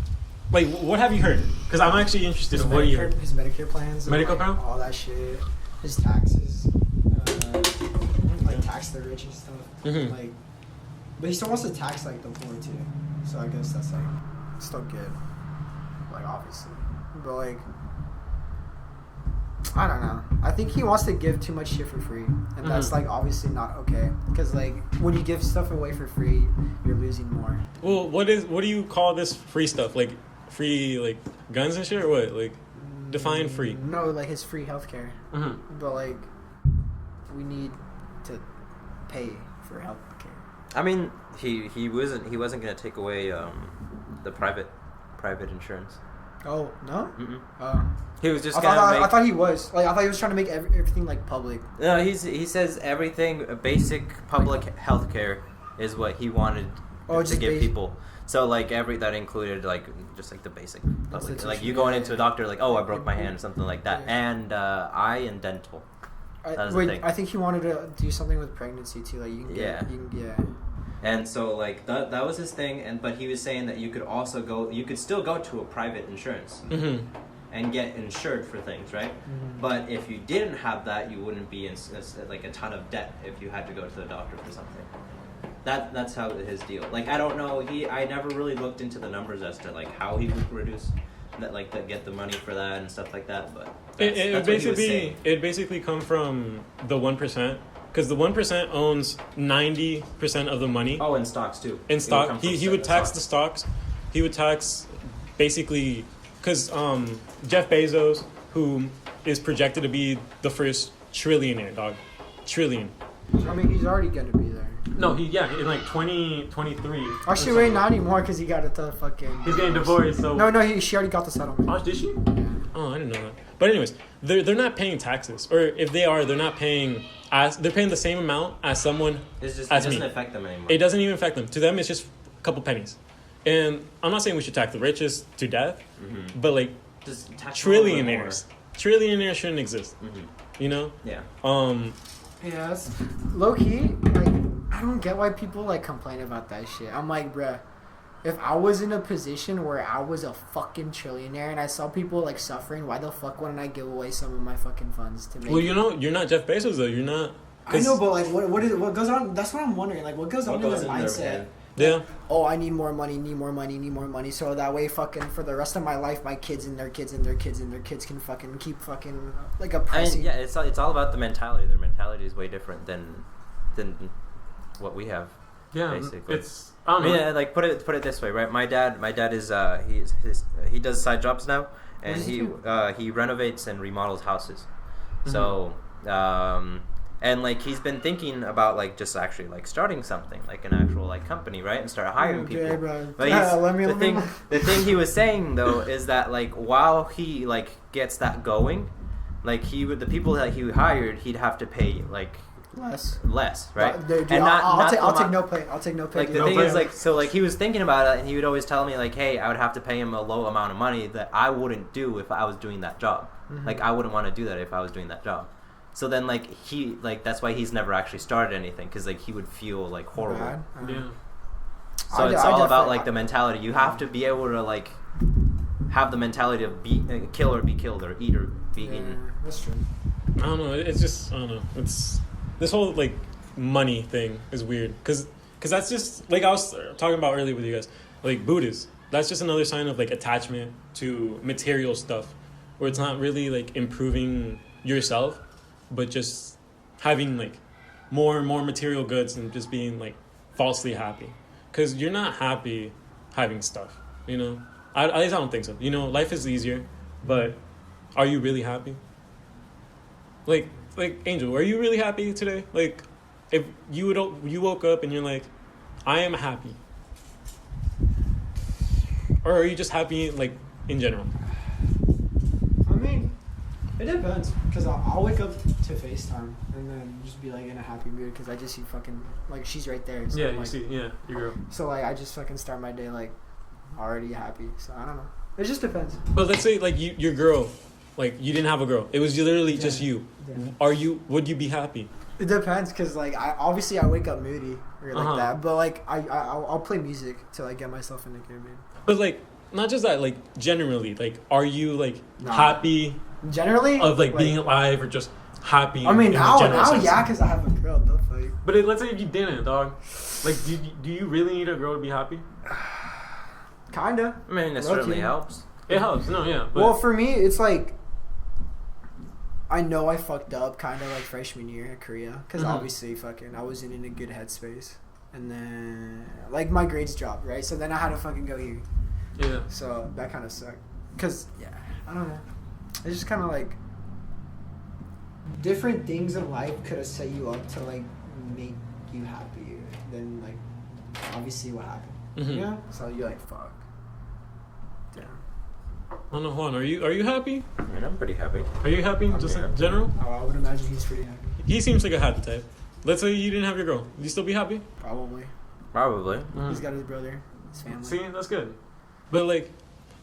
Like, what have you heard? Because I'm actually interested in what you heard. His Medicare plans. Medical plan? All that shit. His taxes. Like, tax the rich and stuff. Mm-hmm. Like, but he still wants to tax, like, the poor, too. So I guess that's, like, still good. Like, obviously. But, like, I don't know. I think he wants to give too much shit for free. And that's, like, obviously not okay. Because, like, when you give stuff away for free, you're losing more. Well, what do you call this free stuff? Like, free, like, guns and shit, or what? Like, define free. No, like, his free healthcare. Mm-hmm. But, like, we need to pay for healthcare. I mean, he wasn't gonna take away the private insurance. Oh, no? Mm-mm. He was just I thought he was. Like, I thought he was trying to make everything, like, public. No, he says everything basic public health care is what he wanted to give people. So like that included like just like the basic public, like you going into a doctor like, oh, I broke my hand, something like that, and eye and dental. I think he wanted to do something with pregnancy too. Like you can get. And so like that was his thing, but he was saying that you could still go to a private insurance. Mm-hmm. And get insured for things, right? Mm-hmm. But if you didn't have that, you wouldn't be in like a ton of debt if you had to go to the doctor for something. That's how his deal. Like I don't know, I never really looked into the numbers as to like how he would reduce that, like to get the money for that and stuff like that. But it basically come from the 1%, because the 1% owns 90% of the money. Oh, in stocks too. In stock, he would tax the stocks. He would tax basically. Because Jeff Bezos, who is projected to be the first trillionaire, dog. Trillion. I mean, he's already going to be there. No, in like 2023. Actually, wait, not anymore because he got a fucking... He's getting divorced, so... No, she already got the settlement. Oh, did she? Yeah. Oh, I didn't know that. But anyways, they're not paying taxes. Or if they are, they're not paying... They're paying the same amount as someone it doesn't affect them anymore. It doesn't even affect them. To them, it's just a couple pennies. And I'm not saying we should tax the richest to death, but like trillionaires shouldn't exist. Mm-hmm. You know? Yeah. Yeah, that's low key. Like, I don't get why people like complain about that shit. I'm like, bruh, if I was in a position where I was a fucking trillionaire and I saw people like suffering, why the fuck wouldn't I give away some of my fucking funds to make? Well, you know, you're not Jeff Bezos though. You're not. I know, but like, what goes on? That's what I'm wondering. Like, what goes on in their mindset? Yeah. Oh, I need more money, so that way fucking for the rest of my life, my kids and their kids and their kids and their kids can fucking keep fucking like oppressing. Yeah, it's all about the mentality. Their mentality is way different than what we have. Yeah, basically. it's. I don't know. Yeah, like put it this way, right? My dad is he does side jobs now, and he renovates and remodels houses. Mm-hmm. So and like he's been thinking about like just actually like starting something like an actual like company, right, and start hiring people. Bro. But the thing he was saying though is that like while he like gets that going, like the people that he hired, he'd have to pay like less, right? Dude, I'll take no pay. Like the thing is, like, so like he was thinking about it, and he would always tell me like, hey, I would have to pay him a low amount of money that I wouldn't do if I was doing that job. Mm-hmm. Like I wouldn't want to do that if I was doing that job. So then like that's why he's never actually started anything, because like he would feel like horrible. Yeah. So it's all about like the mentality. You have to be able to like have the mentality of kill or be killed, or eat or be eaten. That's true. I don't know. It's just I don't know. It's this whole like money thing is weird because that's just like I was talking about earlier with you guys, like Buddhism. That's just another sign of like attachment to material stuff, where it's not really like improving yourself, but just having like more and more material goods and just being like falsely happy, because you're not happy having stuff, you know. At least I don't think so. You know, life is easier, but are you really happy? Like Angel, are you really happy today? Like, if you woke up and you're like, I am happy, or are you just happy like in general? I mean, it depends. Because I'll wake up to FaceTime and then just be like in a happy mood because I just see fucking, like, she's right there. So Yeah, I'm you like, see, yeah, your girl. So, like, I just fucking start my day, like, already happy. So, I don't know. It just depends. But let's say, like, your girl, like, you didn't have a girl. It was literally just you. Yeah. Would you be happy? It depends, because, like, I wake up moody or like that. But, like, I'll play music to, like, get myself in the good mood. But, like, not just that, like, generally, like, are you, like, happy generally of, like, being alive or just happy? I mean, now sense? yeah, because I have a girl, the fuck. But let's say if you didn't, dog. Like, do you really need a girl to be happy? Kinda. I mean, it certainly helps. It helps, no, yeah. But well, for me, it's like, I know I fucked up kind of like freshman year in Korea. Because obviously, fucking, I wasn't in a good headspace. And then, like, my grades dropped, right? So then I had to fucking go here. Yeah. So that kind of sucked. Because, yeah, I don't know. It's just kind of like, different things in life could have set you up to, like, make you happier than, like, obviously what happened. Mm-hmm. You know? So you're like, fuck. Damn. I don't know, Juan, are you happy? I mean, I'm pretty happy. Are you happy, just in general? Oh, I would imagine he's pretty happy. He seems like a happy type. Let's say you didn't have your girl. Would you still be happy? Probably. Probably. He's got his brother, his family. See, that's good. But like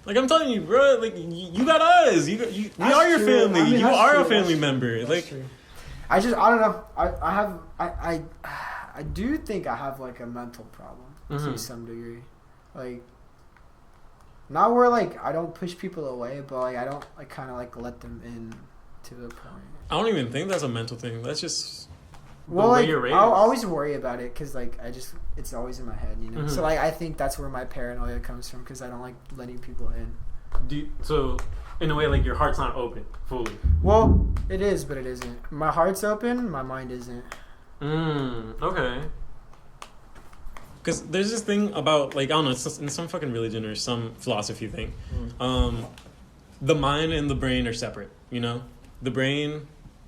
I'm telling you, bro, like you got us. We are your true. family. I mean, you are a true. family member. That's like, true. I don't know. I do think I have like a mental problem to some degree. Like, not where like I don't push people away, but like I don't like kind of like let them in to the point. I don't even think that's a mental thing. That's just Well, the way like you're raised. I'll always worry about it because like it's always in my head, you know. Mm-hmm. So like I think that's where my paranoia comes from because I don't like letting people in. So in a way, like your heart's not open fully. Well, it is, but it isn't. My heart's open, my mind isn't. Okay. Because there's this thing about, like, I don't know, it's in some fucking religion or some philosophy thing. The mind and the brain are separate, you know?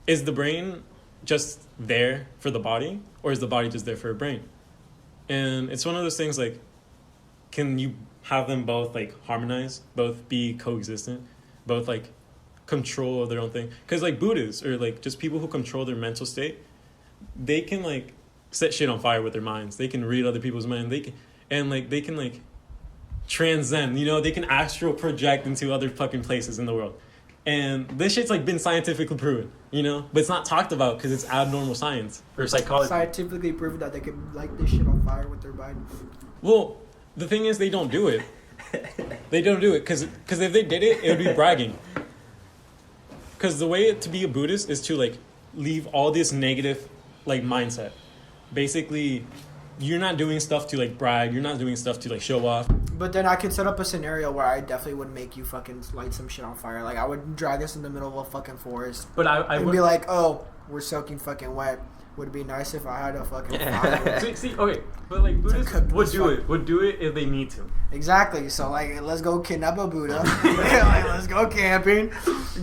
Is the brain just there for the body, or is the body just there for a brain? And it's one of those things, like, can you have them both, like, harmonize, both be coexistent, both, like, control their own thing? Because, like, Buddhists, or, like, just people who control their mental state, they can, like, set shit on fire with their minds. They can read other people's minds. They can transcend, you know, they can astral project into other fucking places in the world. And this shit's like been scientifically proven, you know, but it's not talked about because it's abnormal science or psychology. Scientifically proven that they can light this shit on fire with their mind. Well, the thing is, they don't do it. They don't do it because if they did it, it would be bragging. Because the way to be a Buddhist is to like leave all this negative like mindset. Basically, you're not doing stuff to like brag. You're not doing stuff to like show off. But then I could set up a scenario where I definitely would make you fucking light some shit on fire. Like I would drag us in the middle of a fucking forest. But I would would be like, oh, we're soaking fucking wet. Would it be nice if I had a fucking fire? see, okay, but like Buddhists would do it if they need to. Exactly. So like, let's go kidnap a Buddha. Like, let's go camping.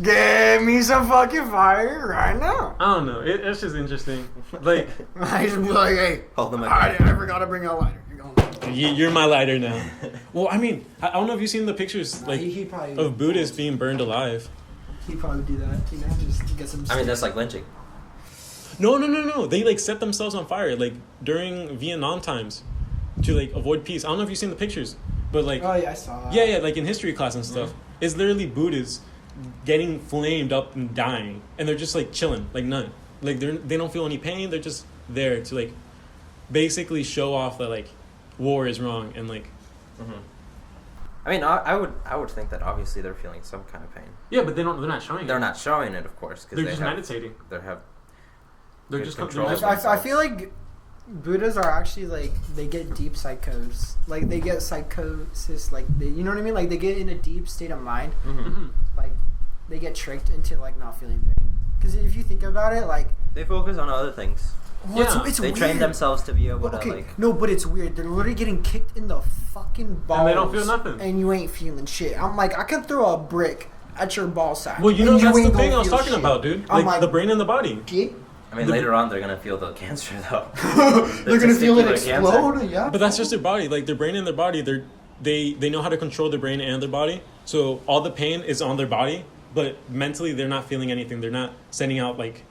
Get me some fucking fire right now. I don't know. It's just interesting. Like I just be like, hey, Hold them I forgot to bring a lighter. you're my lighter now. Well, I mean, I don't know if you've seen the pictures like he probably, of Buddhists being burned alive. He'd probably do that. You know, just get some. I mean, that's like lynching. No. They like set themselves on fire like during Vietnam times to like avoid peace. I don't know if you've seen the pictures, but like Oh yeah, I saw that. yeah, like in history class and stuff. It's literally Buddhists getting flamed up and dying, and they're just like chilling, like none. Like they don't feel any pain. They're just there to like basically show off that like war is wrong and like. I mean, I would think that obviously they're feeling some kind of pain. Yeah, but they're not showing it. They're not showing it, of course, because They're just meditating. They're just control. I feel like Buddhas are actually like they get deep psychos. Like they get psychosis. Like you know what I mean? Like they get in a deep state of mind. Like they get tricked into like not feeling pain. Because if you think about it, like They focus on other things. well, it's They weird. train themselves to be able Okay, to like. no, but it's weird. They're literally getting kicked in the fucking balls. And they don't feel nothing. And you ain't feeling shit. I'm like, I could throw a brick at your ball sack. Well, you and know that's the ain't thing gonna I was feel talking shit. about, dude. I'm Like the brain and the body. Get I mean, later on they're gonna feel the cancer though. They're gonna feel it testicular explode. cancer. Yeah. But that's just their body. Like their brain and their body, they know how to control their brain and their body. So all the pain is on their body, but mentally they're not feeling anything. They're not sending out like.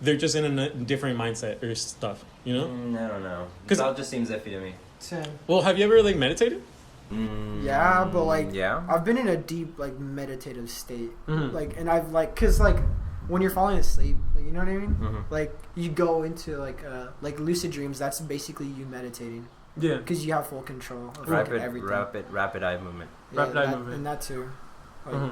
They're just in a different mindset or stuff, you know? I don't know. 'Cause- It all just seems iffy to me. Same. Well, have you ever like meditated? Yeah, but like, yeah. I've been in a deep like meditative state, Mhm. like, and I've like, cause like when you're falling asleep, like, you know what I mean? Mhm. Like you go into like lucid dreams. That's basically you meditating, Yeah. cause you have full control of like, everything. Rapid eye movement. Rapid eye that, movement. and that too. Like, Mhm.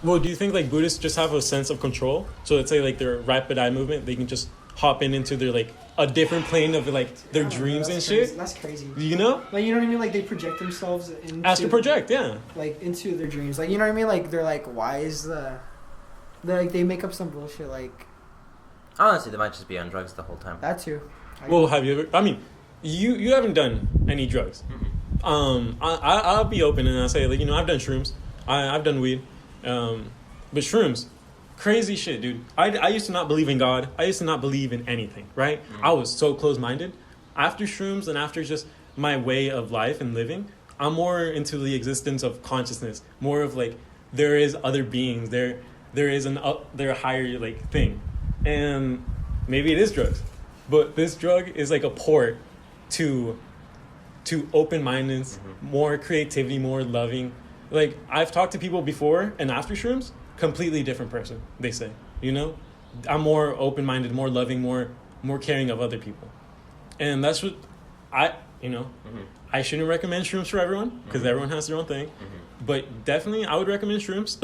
Well, do you think like Buddhists just have a sense of control? So let's say like their rapid eye movement, they can just hop into their like a different plane of like their I don't know, dreams and that's shit. crazy. That's crazy. You know? Like, you know what I mean? Like they project themselves into Astral project, yeah. like into their dreams. Like, you know what I mean? Like they're like, why is they make up some bullshit like Honestly, they might just be on drugs the whole time. that too. Well, have you ever? I mean, you haven't done any drugs. I'll be open and I'll say like, you know, I've done shrooms. I've done weed, but shrooms, crazy shit, dude. I used to not believe in God. I used to not believe in anything. Right? I was so close-minded. After shrooms and after just my way of life and living, I'm more into the existence of consciousness. More of like there is other beings. There is there higher like thing, and maybe it is drugs, but this drug is like a port to open-mindedness, more creativity, more loving. Like I've talked to people before and after shrooms, completely different person. They say, you know, I'm more open-minded, more loving, more caring of other people, and that's what I shouldn't recommend shrooms for everyone because everyone has their own thing. But definitely, I would recommend shrooms.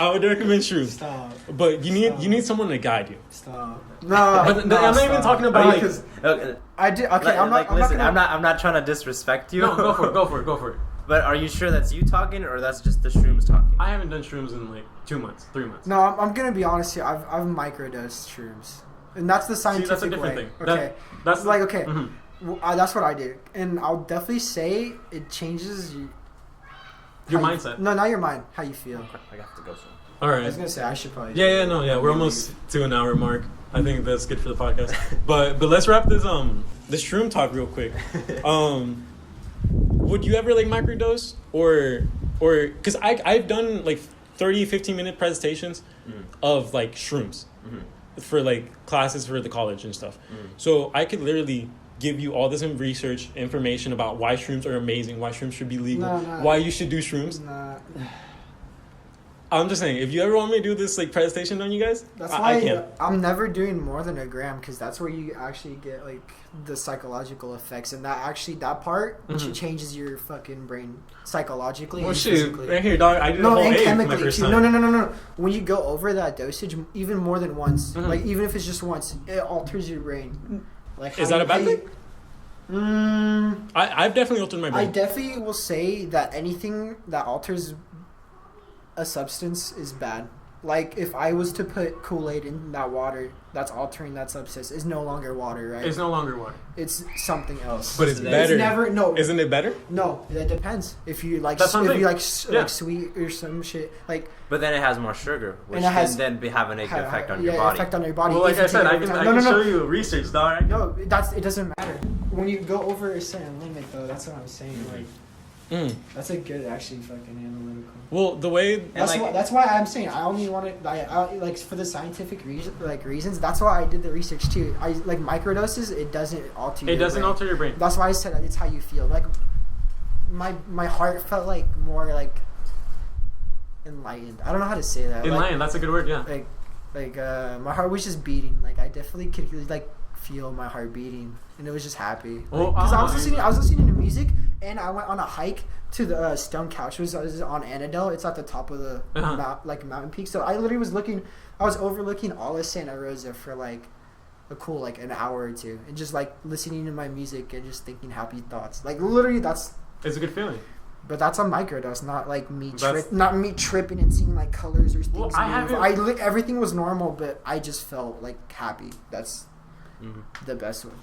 I would recommend shrooms. Stop. But you need someone to guide you. Stop. No, But I'm not even talking about like. Okay, I did. Okay, I'm not. listen, I'm not I'm not trying to disrespect you. No, go for it. But are you sure that's you talking, or that's just the shrooms talking? I haven't done shrooms in like 2 months, 3 months. No, I'm gonna be honest here. I've microdosed shrooms, and that's the scientific that's a different way. thing. Okay, That's like okay, Mhm. that's what I did, and I'll definitely say it changes Your how mindset. No, not your mind. How you feel. I have to go soon. All I right. was gonna say I should probably. Yeah. We're almost to an hour mark. I think that's good for the podcast. But let's wrap this shroom talk real quick. Would you ever like microdose or because I've done like 15-minute presentations of like shrooms for like classes for the college and stuff. So I could literally give you all this research information about why shrooms are amazing, why shrooms should be legal, why you should do shrooms. Nah. I'm just saying, if you ever want me to do this like presentation on you guys, That's I why can. I'm never doing more than a gram because that's where you actually get like the psychological effects, and that part changes your fucking brain psychologically Well, and shit, physically. right here, dog. I did a No, whole and A for my chemically first too. time. No. When you go over that dosage, even more than once, like even if it's just once, it alters your brain. Like, Is that a bad thing? I've definitely altered my I brain. definitely will say that anything that alters a substance is bad. Like if I was to put Kool-Aid in that water, that's altering that substance. It's no longer water, right? It's no longer water. It's something else. But it's better. It's never Isn't it better? No, it depends. If you like, That's something. if you like, Yeah. like sweet or some shit, like. But then it has more sugar, which And it has- can then have a negative effect on your yeah, body. effect on your body. Well, like if you I said, take I it can, over I time. can no, show you research, dog. No, it doesn't matter. When you go over a certain limit, though, that's what I'm saying. Like, that's a good, actually, fucking analytical. Well, the way That's why I'm saying I only want it. I like for the scientific reasons. That's why I did the research too. I like microdoses. It doesn't alter. it doesn't alter your brain. That's why I said it's how you feel. Like my heart felt like more like enlightened. I don't know how to say that. Enlightened. That's a good word. Yeah. Like my heart was just beating. Like I definitely could like feel my heart beating, and it was just happy. Because I was listening to music, and I went on a hike to the Stone Couch. It was on Annandale. It's at the top of the mountain peak. So I literally was overlooking all of Santa Rosa for like a cool like an hour or two, and just like listening to my music and just thinking happy thoughts. Like literally, It's a good feeling. But that's a microdose, not like me tripping and seeing like colors or things. Well, everything was normal, but I just felt like happy. That's the best one.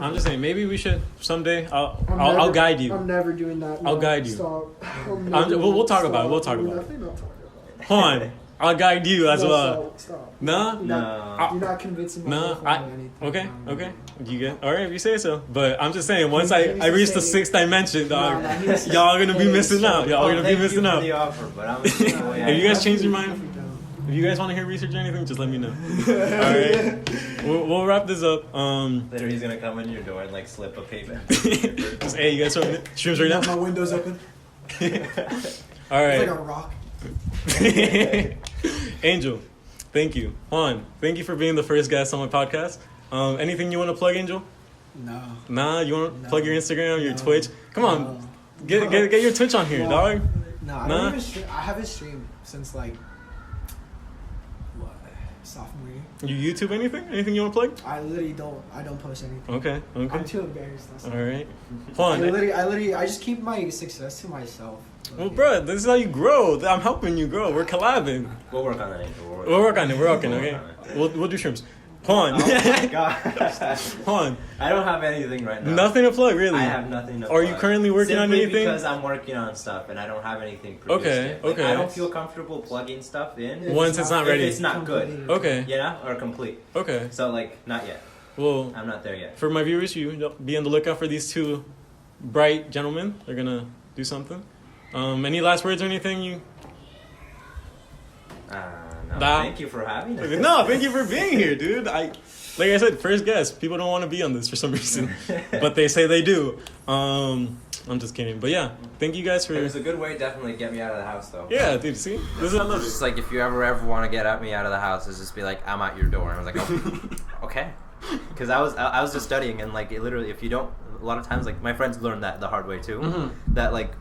I'm just saying, maybe we should someday. I'll guide you. I'm never doing that. I'll guide you. Stop. We'll talk about it. We'll talk about it. Hold on. I'll guide you as well. Stop. No? No. You're not convincing my No, girlfriend of anything. okay, No. okay. You get all right if you say so. But I'm just saying, once I Can you reach the say- 6th dimension, dog, No, he was- y'all are gonna be missing out. Y'all are gonna be Thank missing you for out. the offer, but I'm gonna If you guys change your mind, if you guys want to hear research or anything, just let me know. All right, we'll wrap this up. Later, he's gonna come in your door and like slip a paper. Just, hey, you guys throwing shrooms right My now? window's open. All It's right. like a rock. Angel, thank you. Juan, thank you for being the first guest on my podcast. Anything you want to plug, Angel? No. Nah, you want to No. plug your Instagram, your No. Twitch? Come on, No. get your Twitch on here, No. dog. No, I Nah? don't even stream. I haven't streamed since like what, sophomore year. You YouTube anything? Anything you want to plug? I literally don't. I don't post anything. Okay, I'm okay. too embarrassed. That's All right. I Juan, literally, I just keep my success to myself. well, bro, this is how you grow. I'm helping you grow. We're collabing. We'll work on that, Angel. We'll work on it. We're working, okay? We'll do shrooms. Juan. Oh my god. Juan. I don't have anything right now. Nothing to plug, really. I have nothing to Are you plug. currently working on Simply anything? Because I'm working on stuff and I don't have anything produced Okay, yet. Like, okay. I don't feel comfortable plugging stuff in Once it's not ready. if it's not good. Okay, You know? Or complete. okay. So like not yet. Well, I'm not there yet. for my viewers, you be on the lookout for these two bright gentlemen. They're gonna do something. Any last words or anything? You? No. Nah. Thank you for having us. No, thank you for being here, dude. Like I said, first guest. People don't want to be on this for some reason, but they say they do. I'm just kidding. But yeah, thank you guys for. It was a good way to definitely get me out of the house though. Yeah, dude. See, this is I love It's it. just like if you ever want to get me out of the house, is just be like, I'm at your door. And I was like, oh, okay. Because I was just studying and like it literally, if you don't, a lot of times like my friends learned that the hard way too. Mm-hmm. That like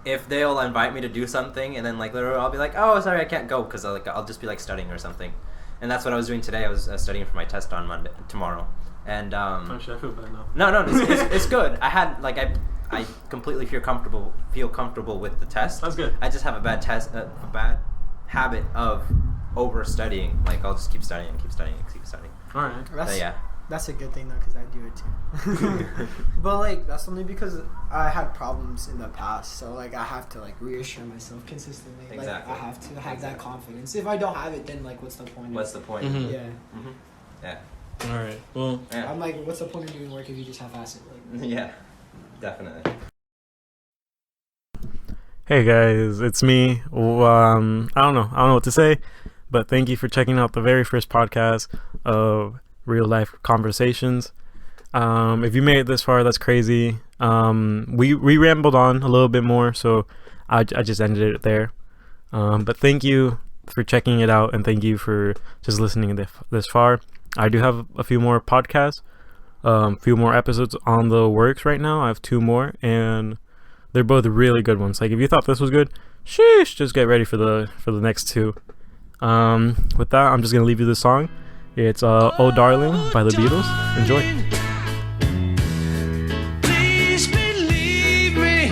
if they'll invite me to do something and then like literally I'll be like, oh sorry I can't go because I'll just be like studying or something. And that's what I was doing today. I was studying for my test on tomorrow. And Oh shit, I feel bad now. no, it's good. I had like I completely feel comfortable with the test. That's good. I just have a bad habit of over studying. Like I'll just keep studying. All right. That's, But yeah. That's a good thing though, because I do it too. But like that's only because I had problems in the past, so like I have to like reassure myself consistently. Exactly. Like I have to have that confidence. If I don't have it, then like what's the point? What's the point? Mhm. Yeah. Mhm. Yeah. All right. Well, Yeah. I'm like, what's the point of doing work if you just half-ass it? Like, Yeah. Definitely. hey guys, it's me. I don't know what to say, but thank you for checking out the very first podcast of Real Life Conversations. If you made it this far, that's crazy. We rambled on a little bit more, so I just ended it there. But thank you for checking it out, and thank you for just listening this far. I do have a few more podcasts, few more episodes on the works right now. I have 2 more, and they're both really good ones. Like if you thought this was good, sheesh, just get ready for the next 2. With that, I'm just gonna leave you this song. It's "Oh Darling" by the Beatles. Enjoy.